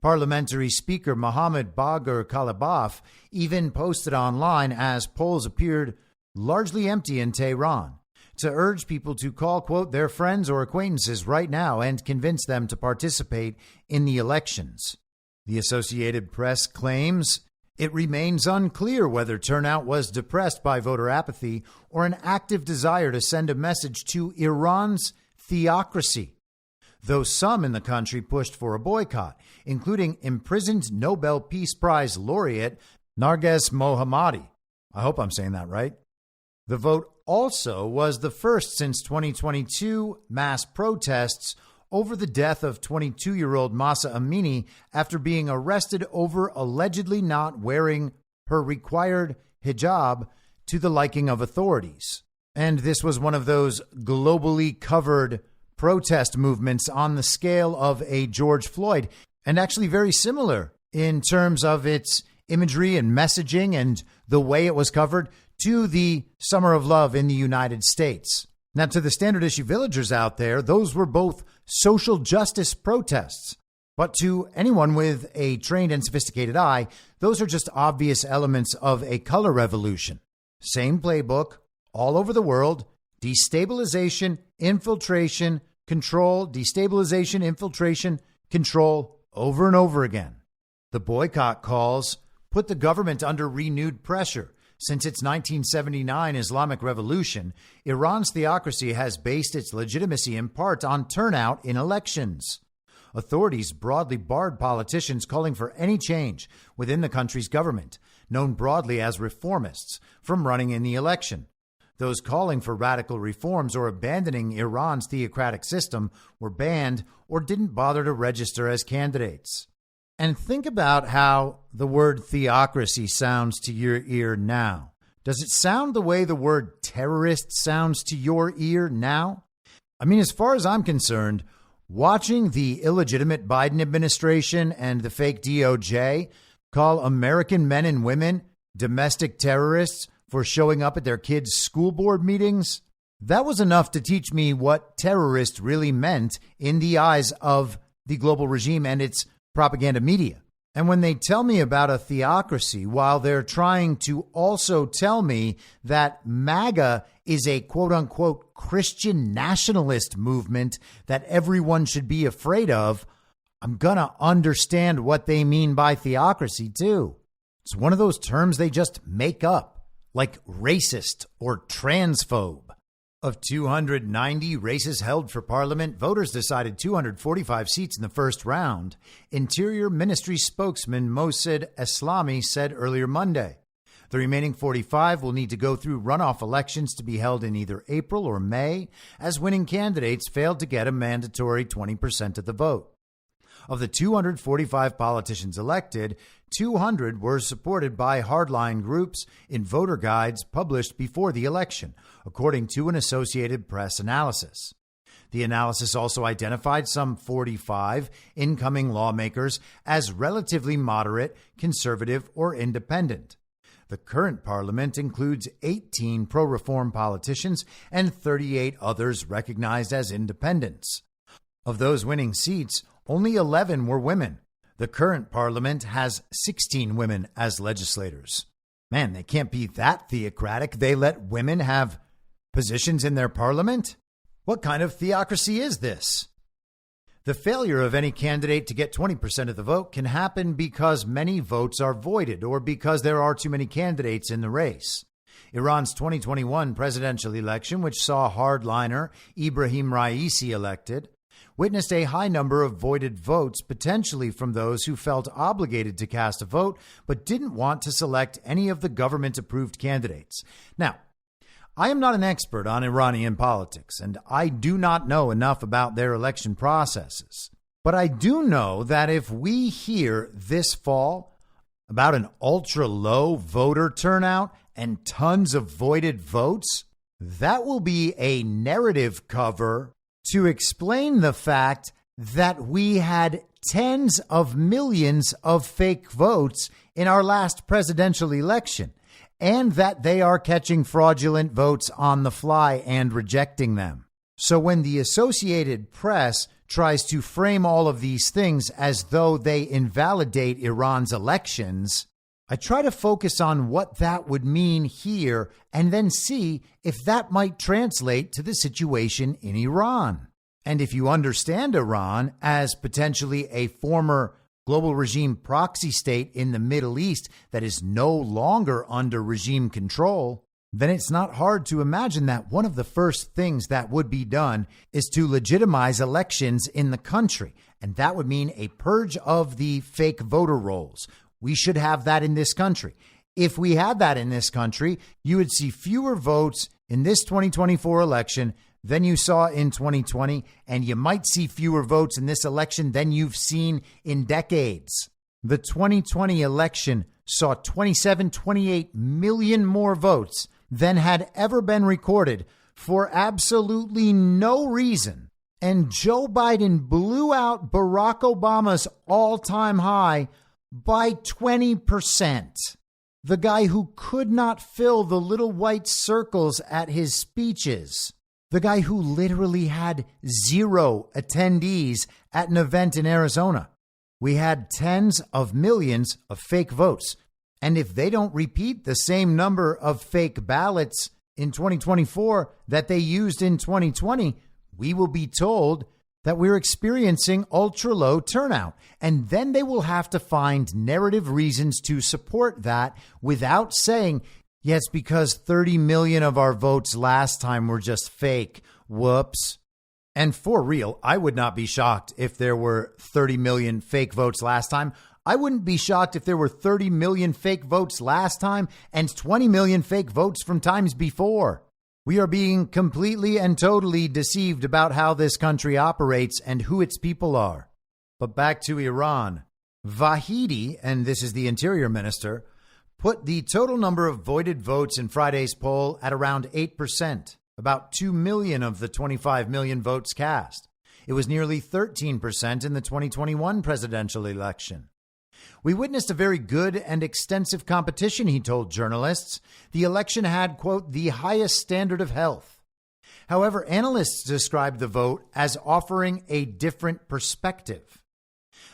Parliamentary Speaker Mohammed Bagher Kalibaf even posted online as polls appeared largely empty in Tehran, to urge people to call, quote, their friends or acquaintances right now and convince them to participate in the elections. The Associated Press claims it remains unclear whether turnout was depressed by voter apathy or an active desire to send a message to Iran's theocracy, though some in the country pushed for a boycott, including imprisoned Nobel Peace Prize laureate Narges Mohammadi. I hope I'm saying that right. The vote also was the first since 2022 mass protests over the death of 22-year-old Mahsa Amini after being arrested over allegedly not wearing her required hijab to the liking of authorities. And this was one of those globally covered protest movements on the scale of a George Floyd, and actually very similar in terms of its imagery and messaging and the way it was covered to the Summer of Love in the United States. Now, to the standard issue villagers out there, those were both social justice protests. But to anyone with a trained and sophisticated eye, those are just obvious elements of a color revolution. Same playbook all over the world: destabilization, infiltration, control, destabilization, infiltration, control, over and over again. The boycott calls put the government under renewed pressure. Since its 1979 Islamic Revolution, Iran's theocracy has based its legitimacy in part on turnout in elections. Authorities broadly barred politicians calling for any change within the country's government, known broadly as reformists, from running in the election. Those calling for radical reforms or abandoning Iran's theocratic system were banned or didn't bother to register as candidates. And think about how the word theocracy sounds to your ear now. Does it sound the way the word terrorist sounds to your ear now? I mean, as far as I'm concerned, watching the illegitimate Biden administration and the fake DOJ call American men and women domestic terrorists for showing up at their kids' school board meetings, that was enough to teach me what terrorist really meant in the eyes of the global regime and its propaganda media. And when they tell me about a theocracy, while they're trying to also tell me that MAGA is a quote unquote Christian nationalist movement that everyone should be afraid of, I'm going to understand what they mean by theocracy too. It's one of those terms they just make up, like racist or transphobe. Of 290 races held for parliament, voters decided 245 seats in the first round, Interior Ministry spokesman Mohsen Eslami said earlier Monday. The remaining 45 will need to go through runoff elections to be held in either April or May, as winning candidates failed to get a mandatory 20% of the vote. Of the 245 politicians elected, 200 were supported by hardline groups in voter guides published before the election, according to an Associated Press analysis. The analysis also identified some 45 incoming lawmakers as relatively moderate, conservative, or independent. The current parliament includes 18 pro-reform politicians and 38 others recognized as independents. Of those winning seats, only 11 were women. The current parliament has 16 women as legislators. Man, they can't be that theocratic. They let women have positions in their parliament? What kind of theocracy is this? The failure of any candidate to get 20% of the vote can happen because many votes are voided or because there are too many candidates in the race. Iran's 2021 presidential election, which saw hardliner Ibrahim Raisi elected, witnessed a high number of voided votes, potentially from those who felt obligated to cast a vote but didn't want to select any of the government-approved candidates. Now, I am not an expert on Iranian politics, and I do not know enough about their election processes. But I do know that if we hear this fall about an ultra-low voter turnout and tons of voided votes, that will be a narrative cover to explain the fact that we had tens of millions of fake votes in our last presidential election, and that they are catching fraudulent votes on the fly and rejecting them. So when the Associated Press tries to frame all of these things as though they invalidate Iran's elections, I try to focus on what that would mean here and then see if that might translate to the situation in Iran. And if you understand Iran as potentially a former global regime proxy state in the Middle East that is no longer under regime control, then it's not hard to imagine that one of the first things that would be done is to legitimize elections in the country. And that would mean a purge of the fake voter rolls. We should have that in this country. If we had that in this country, you would see fewer votes in this 2024 election than you saw in 2020, and you might see fewer votes in this election than you've seen in decades. The 2020 election saw 28 million more votes than had ever been recorded for absolutely no reason. And Joe Biden blew out Barack Obama's all-time high by 20%. The guy who could not fill the little white circles at his speeches. The guy who literally had 0 attendees at an event in Arizona. We had tens of millions of fake votes. And if they don't repeat the same number of fake ballots in 2024 that they used in 2020, we will be told that we're experiencing ultra low turnout. And then they will have to find narrative reasons to support that without saying, yes, because 30 million of our votes last time were just fake. Whoops. And for real, I would not be shocked if there were 30 million fake votes last time. I wouldn't be shocked if there were 30 million fake votes last time and 20 million fake votes from times before. We are being completely and totally deceived about how this country operates and who its people are. But back to Iran. Vahidi, and this is the interior minister, put the total number of voided votes in Friday's poll at around 8%, about 2 million of the 25 million votes cast. It was nearly 13% in the 2021 presidential election. We witnessed a very good and extensive competition, he told journalists. The election had, quote, the highest standard of health. However, analysts described the vote as offering a different perspective.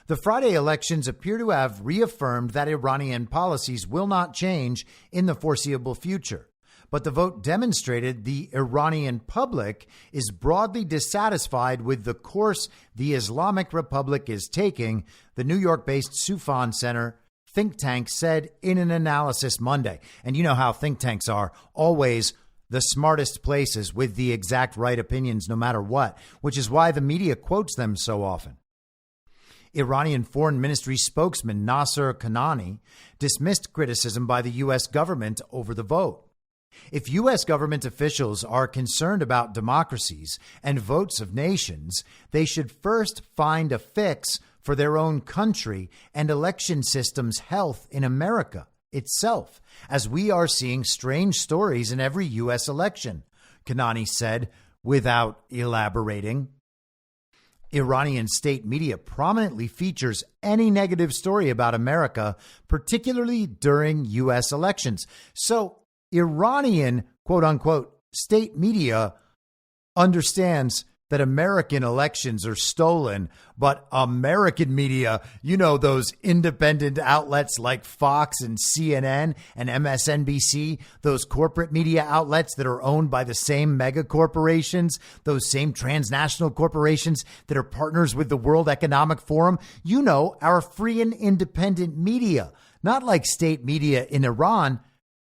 The Friday elections appear to have reaffirmed that Iranian policies will not change in the foreseeable future. But the vote demonstrated the Iranian public is broadly dissatisfied with the course the Islamic Republic is taking, the New York-based Soufan Center think tank said in an analysis Monday. And you know how think tanks are, always the smartest places with the exact right opinions no matter what, which is why the media quotes them so often. Iranian Foreign Ministry spokesman Nasser Kanani dismissed criticism by the U.S. government over the vote. If U.S. government officials are concerned about democracies and votes of nations, they should first find a fix for their own country and election system's health in America itself, as we are seeing strange stories in every U.S. election, Kanani said without elaborating. Iranian state media prominently features any negative story about America, particularly during U.S. elections. So Iranian, quote unquote, state media understands that American elections are stolen, but American media, you know, those independent outlets like Fox and CNN and MSNBC, those corporate media outlets that are owned by the same mega corporations, those same transnational corporations that are partners with the World Economic Forum, you know, our free and independent media, not like state media in Iran.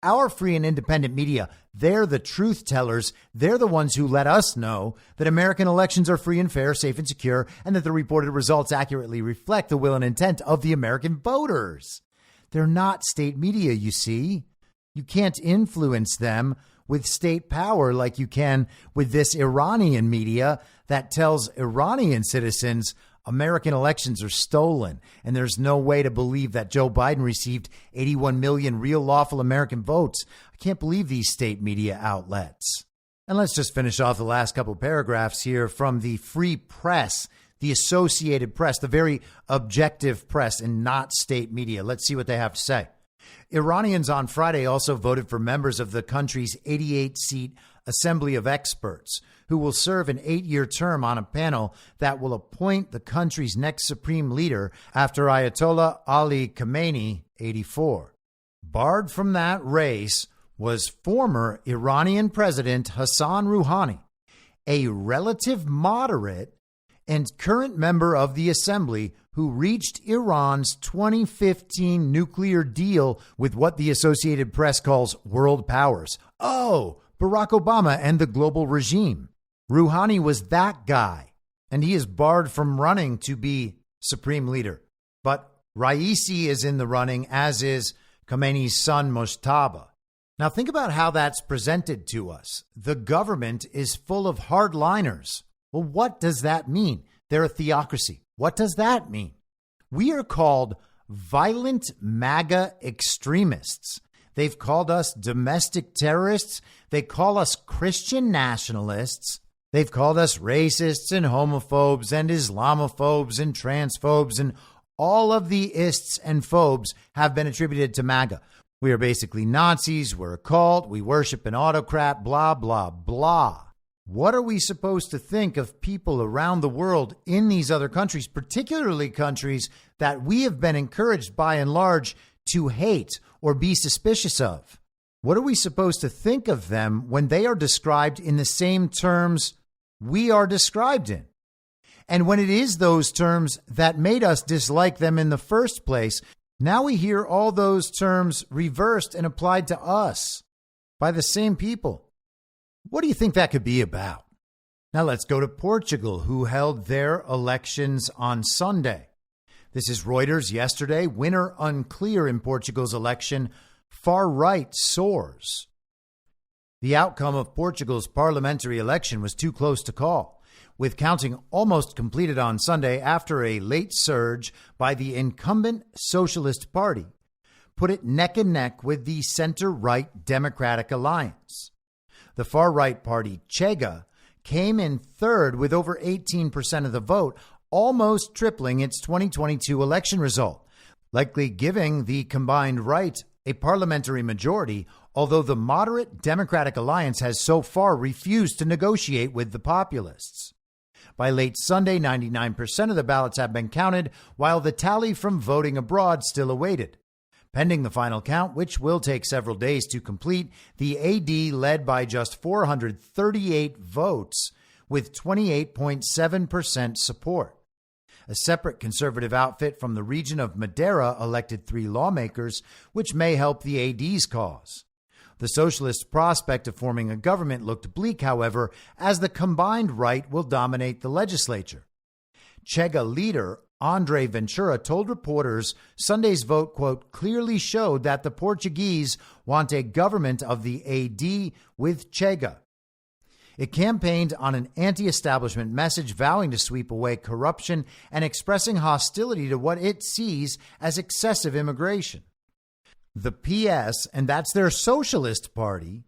Our free and independent media, they're the truth tellers. They're the ones who let us know that American elections are free and fair, safe and secure, and that the reported results accurately reflect the will and intent of the American voters. They're not state media, you see. You can't influence them with state power like you can with this Iranian media that tells Iranian citizens American elections are stolen, and there's no way to believe that Joe Biden received 81 million real lawful American votes. I can't believe these state media outlets. And let's just finish off the last couple of paragraphs here from the Free Press, the Associated Press, the very objective press and not state media. Let's see what they have to say. Iranians on Friday also voted for members of the country's 88-seat Assembly of Experts, who will serve an 8-year term on a panel that will appoint the country's next supreme leader after Ayatollah Ali Khamenei, 84. Barred from that race was former Iranian President Hassan Rouhani, a relative moderate and current member of the assembly who reached Iran's 2015 nuclear deal with what the Associated Press calls world powers. Oh, Barack Obama and the global regime. Rouhani was that guy, and he is barred from running to be supreme leader. But Raisi is in the running, as is Khamenei's son, Mojtaba. Now think about how that's presented to us. The government is full of hardliners. Well, what does that mean? They're a theocracy. What does that mean? We are called violent MAGA extremists. They've called us domestic terrorists. They call us Christian nationalists. They've called us racists and homophobes and Islamophobes and transphobes, and all of the ists and phobes have been attributed to MAGA. We are basically Nazis. We're a cult. We worship an autocrat, blah, blah, blah. What are we supposed to think of people around the world in these other countries, particularly countries that we have been encouraged by and large to hate or be suspicious of? What are we supposed to think of them when they are described in the same terms we are described in? And when it is those terms that made us dislike them in the first place, now we hear all those terms reversed and applied to us by the same people. What do you think that could be about? Now let's go to Portugal, who held their elections on Sunday. This is Reuters yesterday. Winner unclear in Portugal's election. Far right soars. The outcome of Portugal's parliamentary election was too close to call, with counting almost completed on Sunday after a late surge by the incumbent Socialist Party put it neck and neck with the center-right Democratic Alliance. The far-right party, Chega, came in third with over 18% of the vote, almost tripling its 2022 election result, likely giving the combined right a parliamentary majority, although the moderate Democratic Alliance has so far refused to negotiate with the populists. By late Sunday, 99% of the ballots have been counted, while the tally from voting abroad still awaited. Pending the final count, which will take several days to complete, the AD led by just 438 votes with 28.7% support. A separate conservative outfit from the region of Madeira elected 3 lawmakers, which may help the AD's cause. The socialist prospect of forming a government looked bleak, however, as the combined right will dominate the legislature. Chega leader Andre Ventura told reporters Sunday's vote, quote, clearly showed that the Portuguese want a government of the AD with Chega. It campaigned on an anti-establishment message vowing to sweep away corruption and expressing hostility to what it sees as excessive immigration. The PS, and that's their Socialist Party,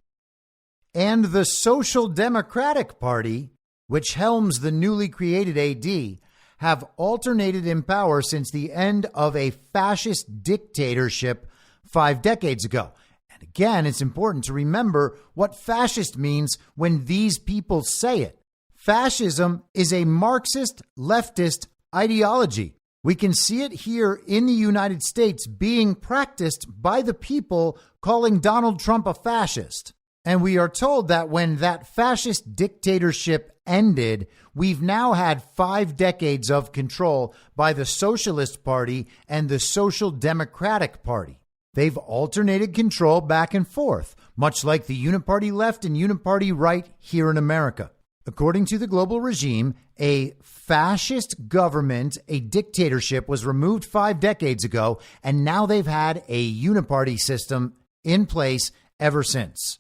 and the Social Democratic Party, which helms the newly created AD, have alternated in power since the end of a fascist dictatorship 5 decades ago. And again, it's important to remember what fascist means when these people say it. Fascism is a Marxist leftist ideology. We can see it here in the United States being practiced by the people calling Donald Trump a fascist. And we are told that when that fascist dictatorship ended, we've now had 5 decades of control by the Socialist Party and the Social Democratic Party. They've alternated control back and forth, much like the uniparty left and uniparty right here in America. According to the global regime, a fascist government, a dictatorship, was removed 5 decades ago, and now they've had a uniparty system in place ever since.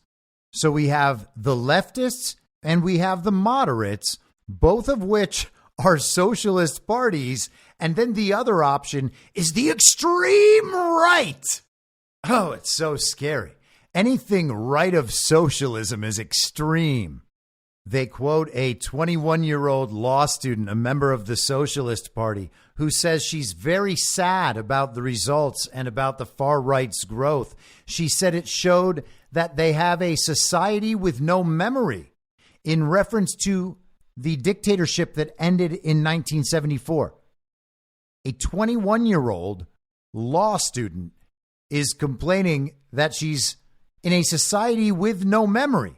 So we have the leftists and we have the moderates, both of which are socialist parties, and then the other option is the extreme right. Oh, it's so scary. Anything right of socialism is extreme. They quote a 21-year-old law student, a member of the Socialist Party, who says she's very sad about the results and about the far right's growth. She said it showed that they have a society with no memory, in reference to the dictatorship that ended in 1974. A 21-year-old law student is complaining that she's in a society with no memory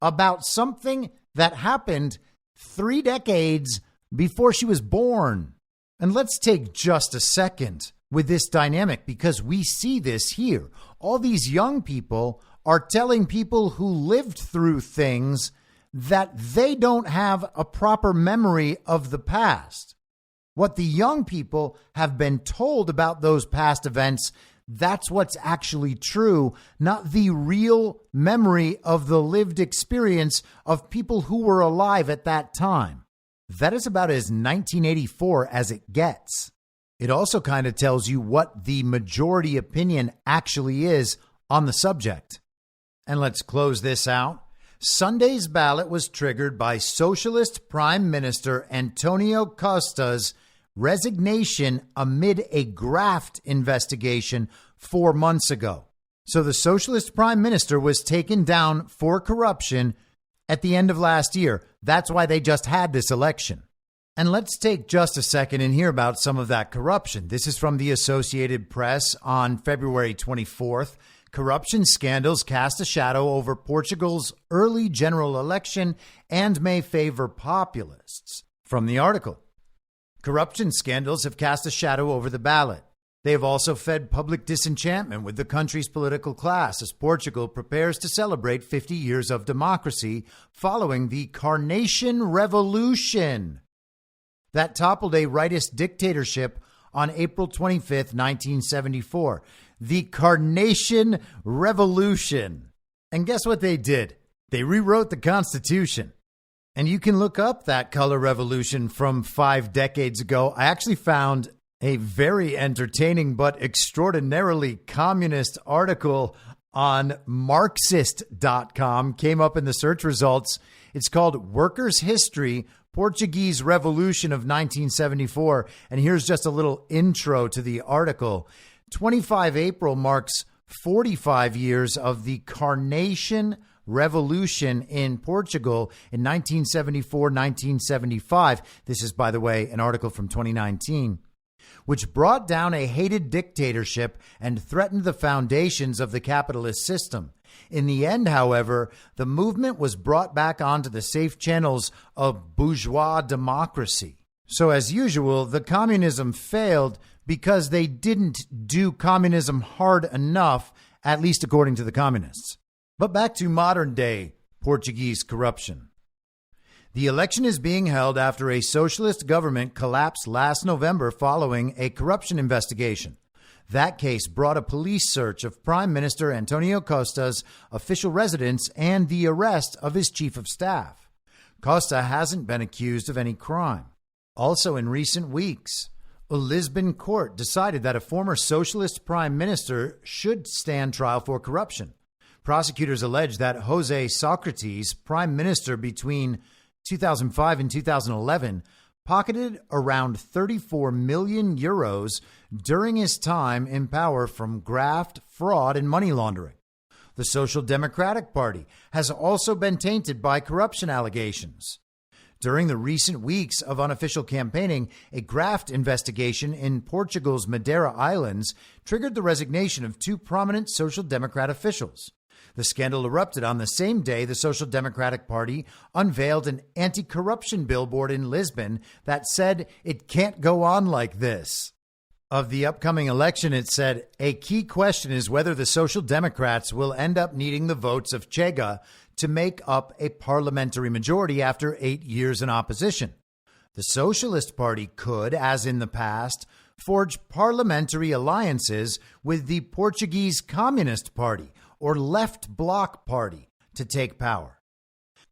about something that happened 3 decades before she was born. And let's take just a second with this dynamic, because we see this here. All these young people are telling people who lived through things that they don't have a proper memory of the past. What the young people have been told about those past events, that's what's actually true, not the real memory of the lived experience of people who were alive at that time. That is about as 1984 as it gets. It also kind of tells you what the majority opinion actually is on the subject. And let's close this out. Sunday's ballot was triggered by Socialist Prime Minister Antonio Costa's resignation amid a graft investigation 4 months ago. So the Socialist Prime Minister was taken down for corruption at the end of last year. That's why they just had this election. And let's take just a second and hear about some of that corruption. This is from the Associated Press on February 24th. Corruption scandals cast a shadow over Portugal's early general election and may favor populists. From the article, corruption scandals have cast a shadow over the ballot. They have also fed public disenchantment with the country's political class as Portugal prepares to celebrate 50 years of democracy following the Carnation Revolution that toppled a rightist dictatorship on April 25th, 1974. The Carnation Revolution. And guess what they did? They rewrote the Constitution. And you can look up that color revolution from 5 decades ago. I actually found a very entertaining but extraordinarily communist article on Marxist.com. Came up in the search results. It's called Workers' History, Portuguese Revolution of 1974. And here's just a little intro to the article. 25 April marks 45 years of the Carnation Revolution in Portugal in 1974-1975. This is, by the way, an article from 2019, which brought down a hated dictatorship and threatened the foundations of the capitalist system. In the end, however, the movement was brought back onto the safe channels of bourgeois democracy. So as usual, the communism failed because they didn't do communism hard enough, at least according to the communists. But back to modern day Portuguese corruption. The election is being held after a socialist government collapsed last November following a corruption investigation. That case brought a police search of Prime Minister Antonio Costa's official residence and the arrest of his chief of staff. Costa hasn't been accused of any crime. Also in recent weeks, a Lisbon court decided that a former socialist prime minister should stand trial for corruption. Prosecutors allege that José Sócrates, prime minister between 2005 and 2011, pocketed around 34 million euros during his time in power from graft, fraud, and money laundering. The Social Democratic Party has also been tainted by corruption allegations. During the recent weeks of unofficial campaigning, a graft investigation in Portugal's Madeira Islands triggered the resignation of two prominent Social Democrat officials. The scandal erupted on the same day the Social Democratic Party unveiled an anti-corruption billboard in Lisbon that said it can't go on like this. Of the upcoming election, it said, a key question is whether the Social Democrats will end up needing the votes of Chega to make up a parliamentary majority after 8 years in opposition. The Socialist Party could, as in the past, forge parliamentary alliances with the Portuguese Communist Party or Left Bloc Party to take power.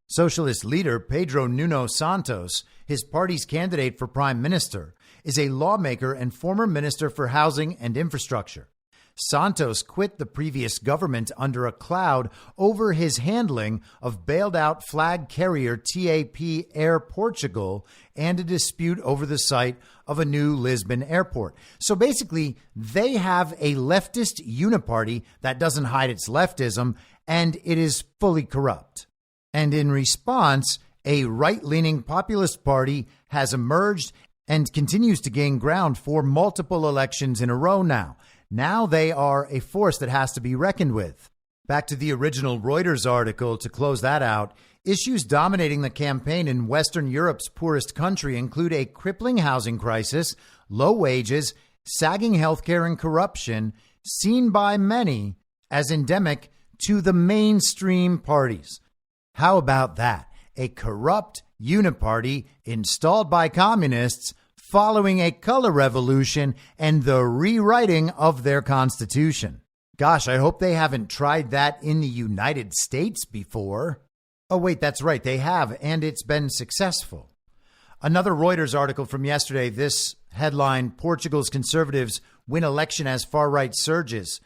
Socialist leader Pedro Nuno Santos, his party's candidate for prime minister, is a lawmaker and former minister for housing and infrastructure. Santos quit the previous government under a cloud over his handling of bailed-out flag carrier TAP Air Portugal and a dispute over the site of a new Lisbon airport. So basically, they have a leftist uniparty that doesn't hide its leftism, and it is fully corrupt. And in response, a right-leaning populist party has emerged and continues to gain ground for multiple elections in a row now. Now they are a force that has to be reckoned with. Back to the original Reuters article to close that out. Issues dominating the campaign in Western Europe's poorest country include a crippling housing crisis, low wages, sagging healthcare, and corruption, seen by many as endemic to the mainstream parties. How about that? A corrupt uniparty installed by communists following a color revolution and the rewriting of their constitution. Gosh, I hope they haven't tried that in the United States before. Oh, wait, that's right. They have, and it's been successful. Another Reuters article from yesterday, this headline, Portugal's conservatives win election as far-right surges.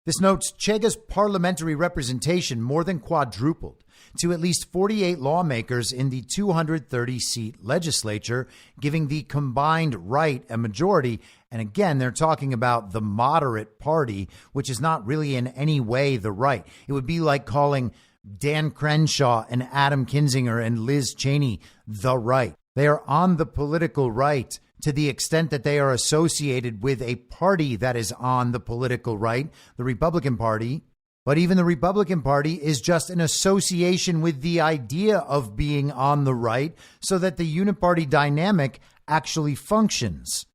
This notes Chega's parliamentary representation more than quadrupled to at least 48 lawmakers in the 230-seat legislature, giving the combined right a majority. And again, they're talking about the moderate party, which is not really in any way the right. It would be like calling Dan Crenshaw and Adam Kinzinger and Liz Cheney the right. They are on the political right to the extent that they are associated with a party that is on the political right, the Republican Party. But even the Republican Party is just an association with the idea of being on the right so that the uniparty dynamic actually functions.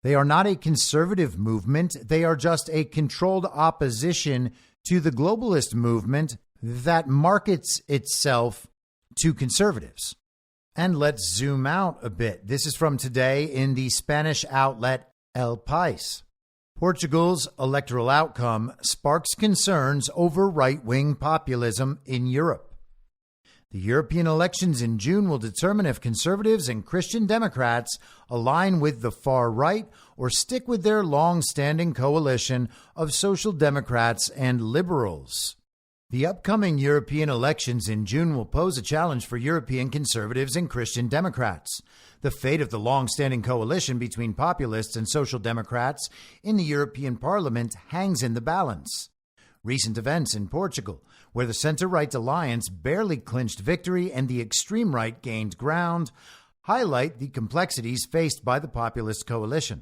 They are not a conservative movement. They are just a controlled opposition to the globalist movement that markets itself to conservatives. And let's zoom out a bit. This is from today in the Spanish outlet El País. Portugal's electoral outcome sparks concerns over right-wing populism in Europe. The European elections in June will determine if conservatives and Christian Democrats align with the far right or stick with their long-standing coalition of Social Democrats and liberals. The upcoming European elections in June will pose a challenge for European conservatives and Christian Democrats. The fate of the long-standing coalition between populists and social democrats in the European Parliament hangs in the balance. Recent events in Portugal, where the center-right alliance barely clinched victory and the extreme right gained ground, highlight the complexities faced by the populist coalition.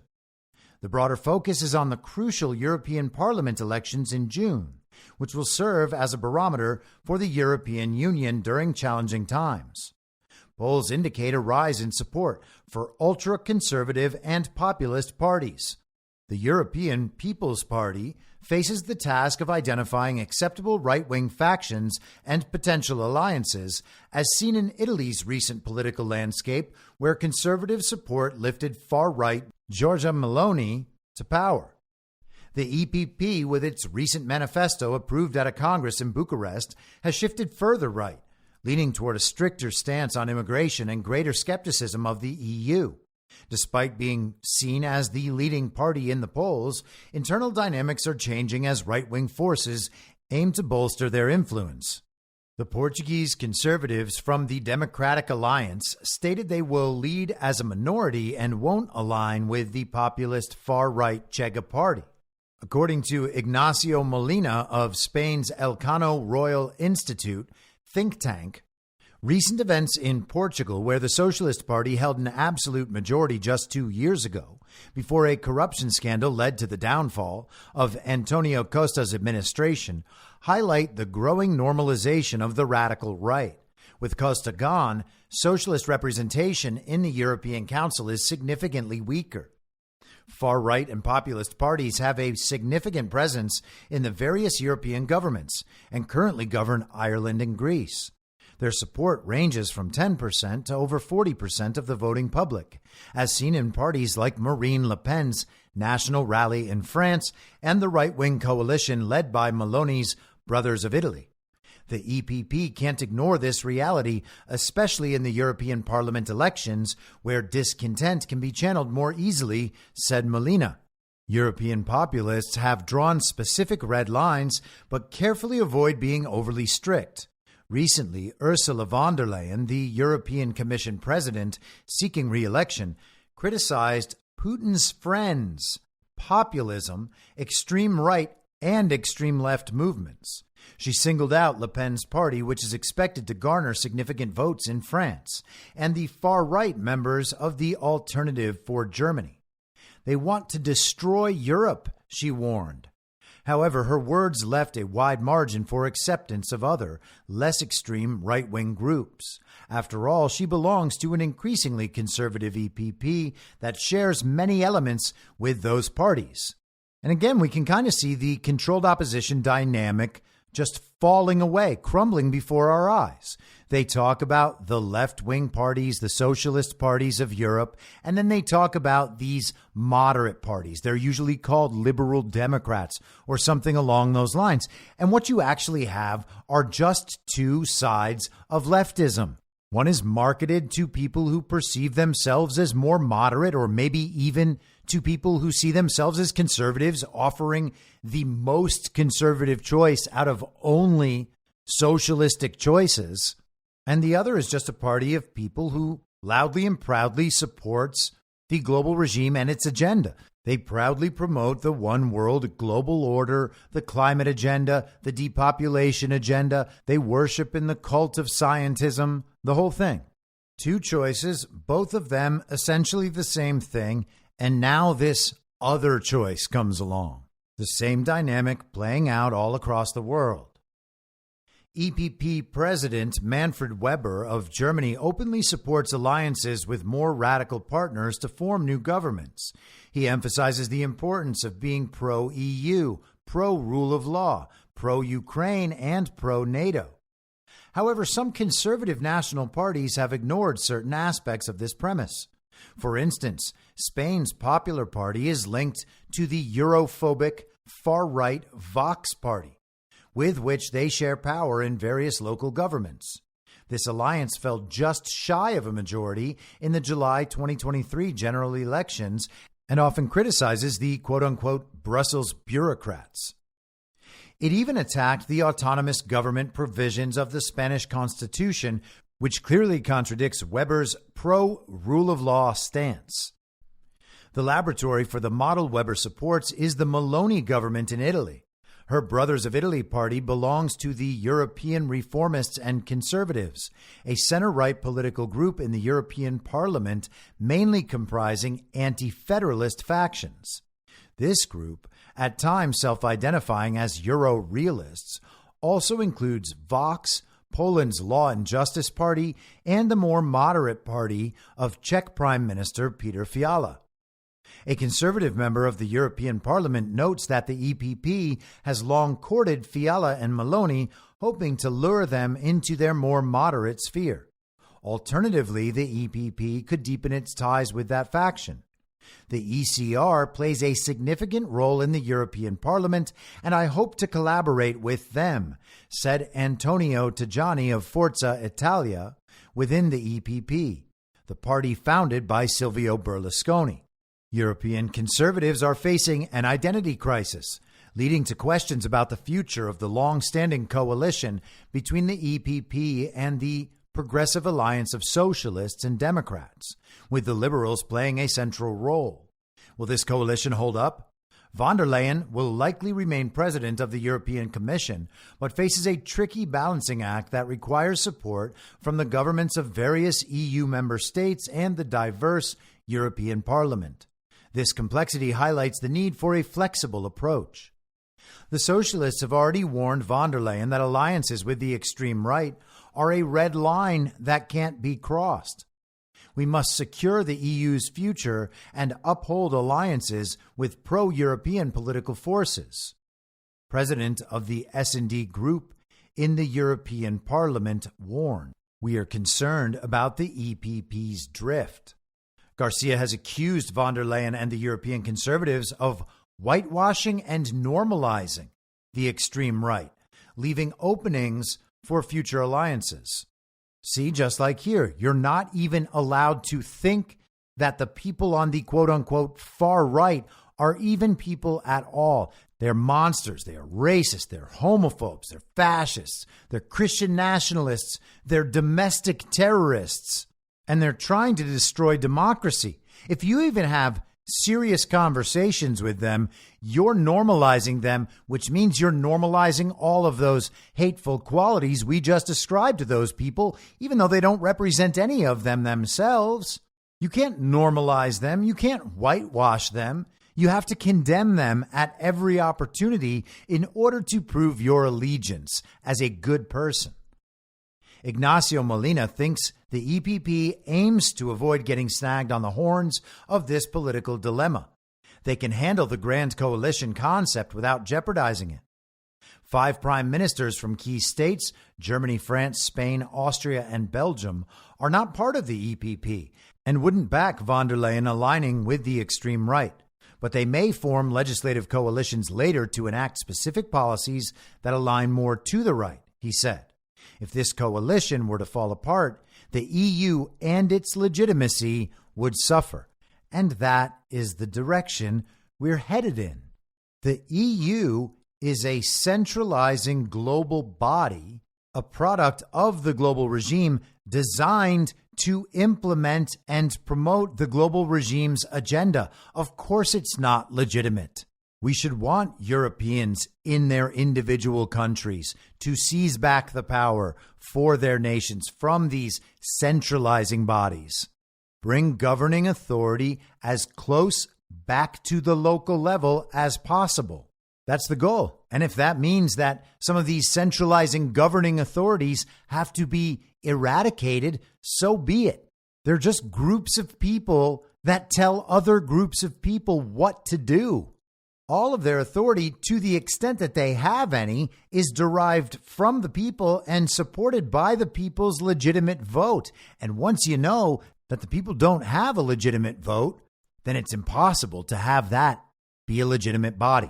The broader focus is on the crucial European Parliament elections in June, which will serve as a barometer for the European Union during challenging times. Polls indicate a rise in support for ultra-conservative and populist parties. The European People's Party faces the task of identifying acceptable right-wing factions and potential alliances, as seen in Italy's recent political landscape, where conservative support lifted far-right Giorgia Meloni to power. The EPP, with its recent manifesto approved at a Congress in Bucharest, has shifted further right, leaning toward a stricter stance on immigration and greater skepticism of the EU. Despite being seen as the leading party in the polls, internal dynamics are changing as right-wing forces aim to bolster their influence. The Portuguese conservatives from the Democratic Alliance stated they will lead as a minority and won't align with the populist far-right Chega party. According to Ignacio Molina of Spain's Elcano Royal Institute think tank, Recent events in Portugal, where the Socialist Party held an absolute majority just 2 years ago, before a corruption scandal led to the downfall of Antonio Costa's administration, highlight the growing normalization of the radical right. With Costa gone, socialist representation in the European Council is significantly weaker. Far-right and populist parties have a significant presence in the various European governments and currently govern Ireland and Greece. Their support ranges from 10% to over 40% of the voting public, as seen in parties like Marine Le Pen's National Rally in France and the right-wing coalition led by Meloni's Brothers of Italy. The EPP can't ignore this reality, especially in the European Parliament elections, where discontent can be channeled more easily, said Molina. European populists have drawn specific red lines, but carefully avoid being overly strict. Recently, Ursula von der Leyen, the European Commission president seeking re-election, criticized Putin's friends, populism, extreme right, and extreme left movements. She singled out Le Pen's party, which is expected to garner significant votes in France, and the far-right members of the Alternative for Germany. They want to destroy Europe, she warned. However, her words left a wide margin for acceptance of other, less extreme right-wing groups. After all, she belongs to an increasingly conservative EPP that shares many elements with those parties. And again, we can kind of see the controlled opposition dynamic just falling away, crumbling before our eyes. They talk about the left-wing parties, the socialist parties of Europe, and then they talk about these moderate parties. They're usually called liberal Democrats or something along those lines. And what you actually have are just two sides of leftism. One is marketed to people who perceive themselves as more moderate, or maybe even to people who see themselves as conservatives, offering the most conservative choice out of only socialistic choices. And the other is just a party of people who loudly and proudly supports the global regime and its agenda. They proudly promote the one world global order, the climate agenda, the depopulation agenda. They worship in the cult of scientism, the whole thing. Two choices, both of them essentially the same thing. And now this other choice comes along. The same dynamic playing out all across the world. EPP President Manfred Weber of Germany openly supports alliances with more radical partners to form new governments. He emphasizes the importance of being pro-EU, pro-rule of law, pro-Ukraine, and pro-NATO. However, some conservative national parties have ignored certain aspects of this premise. For instance, Spain's Popular Party is linked to the Europhobic far-right Vox Party, with which they share power in various local governments. This alliance fell just shy of a majority in the July 2023 general elections and often criticizes the quote-unquote Brussels bureaucrats. It even attacked the autonomous government provisions of the Spanish Constitution, which clearly contradicts Weber's pro-rule of law stance. The laboratory for the model Weber supports is the Meloni government in Italy. Her Brothers of Italy party belongs to the European Reformists and Conservatives, a center-right political group in the European Parliament, mainly comprising anti-federalist factions. This group, at times self-identifying as Euro-realists, also includes Vox, Poland's Law and Justice Party, and the more moderate party of Czech Prime Minister Peter Fiala. A conservative member of the European Parliament notes that the EPP has long courted Fiala and Meloni, hoping to lure them into their more moderate sphere. Alternatively, the EPP could deepen its ties with that faction. The ECR plays a significant role in the European Parliament, and I hope to collaborate with them, said Antonio Tajani of Forza Italia within the EPP, the party founded by Silvio Berlusconi. European conservatives are facing an identity crisis, leading to questions about the future of the long-standing coalition between the EPP and the Progressive Alliance of Socialists and Democrats, with the Liberals playing a central role. Will this coalition hold up? Von der Leyen will likely remain president of the European Commission, but faces a tricky balancing act that requires support from the governments of various EU member states and the diverse European Parliament. This complexity highlights the need for a flexible approach. The socialists have already warned von der Leyen that alliances with the extreme right are a red line that can't be crossed. We must secure the EU's future and uphold alliances with pro-European political forces. President of the S&D Group in the European Parliament warned, "We are concerned about the EPP's drift." Garcia has accused von der Leyen and the European conservatives of whitewashing and normalizing the extreme right, leaving openings for future alliances. See, just like here, you're not even allowed to think that the people on the quote-unquote far right are even people at all. They're monsters, they're racist, they're homophobes, they're fascists, they're Christian nationalists, they're domestic terrorists, and they're trying to destroy democracy. If you even have serious conversations with them, you're normalizing them, which means you're normalizing all of those hateful qualities we just ascribed to those people, even though they don't represent any of them themselves. You can't normalize them. You can't whitewash them. You have to condemn them at every opportunity in order to prove your allegiance as a good person. Ignacio Molina thinks the EPP aims to avoid getting snagged on the horns of this political dilemma. They can handle the grand coalition concept without jeopardizing it. 5 prime ministers from key states, Germany, France, Spain, Austria, and Belgium, are not part of the EPP and wouldn't back von der Leyen aligning with the extreme right. But they may form legislative coalitions later to enact specific policies that align more to the right, he said. If this coalition were to fall apart, the EU and its legitimacy would suffer. And that is the direction we're headed in. The EU is a centralizing global body, a product of the global regime designed to implement and promote the global regime's agenda. Of course, it's not legitimate. We should want Europeans in their individual countries to seize back the power for their nations from these centralizing bodies. Bring governing authority as close back to the local level as possible. That's the goal. And if that means that some of these centralizing governing authorities have to be eradicated, so be it. They're just groups of people that tell other groups of people what to do. All of their authority, to the extent that they have any, is derived from the people and supported by the people's legitimate vote. And once you know that the people don't have a legitimate vote, then it's impossible to have that be a legitimate body.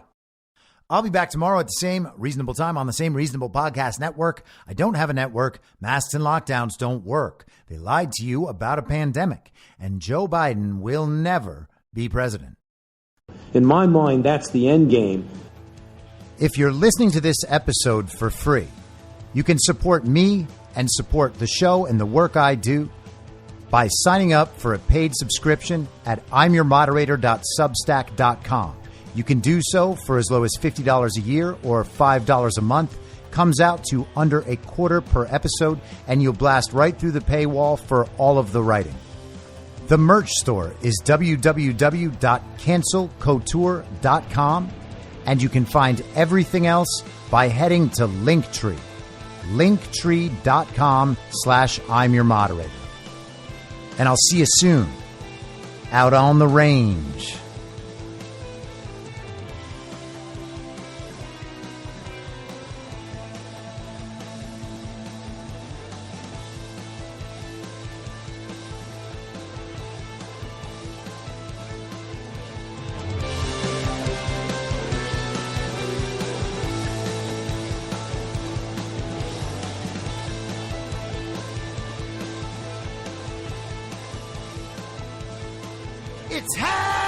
I'll be back tomorrow at the same reasonable time on the same reasonable podcast network. I don't have a network. Masks and lockdowns don't work. They lied to you about a pandemic. And Joe Biden will never be president. In my mind, that's the end game. If you're listening to this episode for free, you can support me and support the show and the work I do by signing up for a paid subscription at imyourmoderator.substack.com. You can do so for as low as $50 a year or $5 a month. Comes out to under a quarter per episode, and you'll blast right through the paywall for all of the writing. The merch store is www.cancelcouture.com, and you can find everything else by heading to Linktree, linktree.com/imyourmoderator. And I'll see you soon out on the range. It's hell!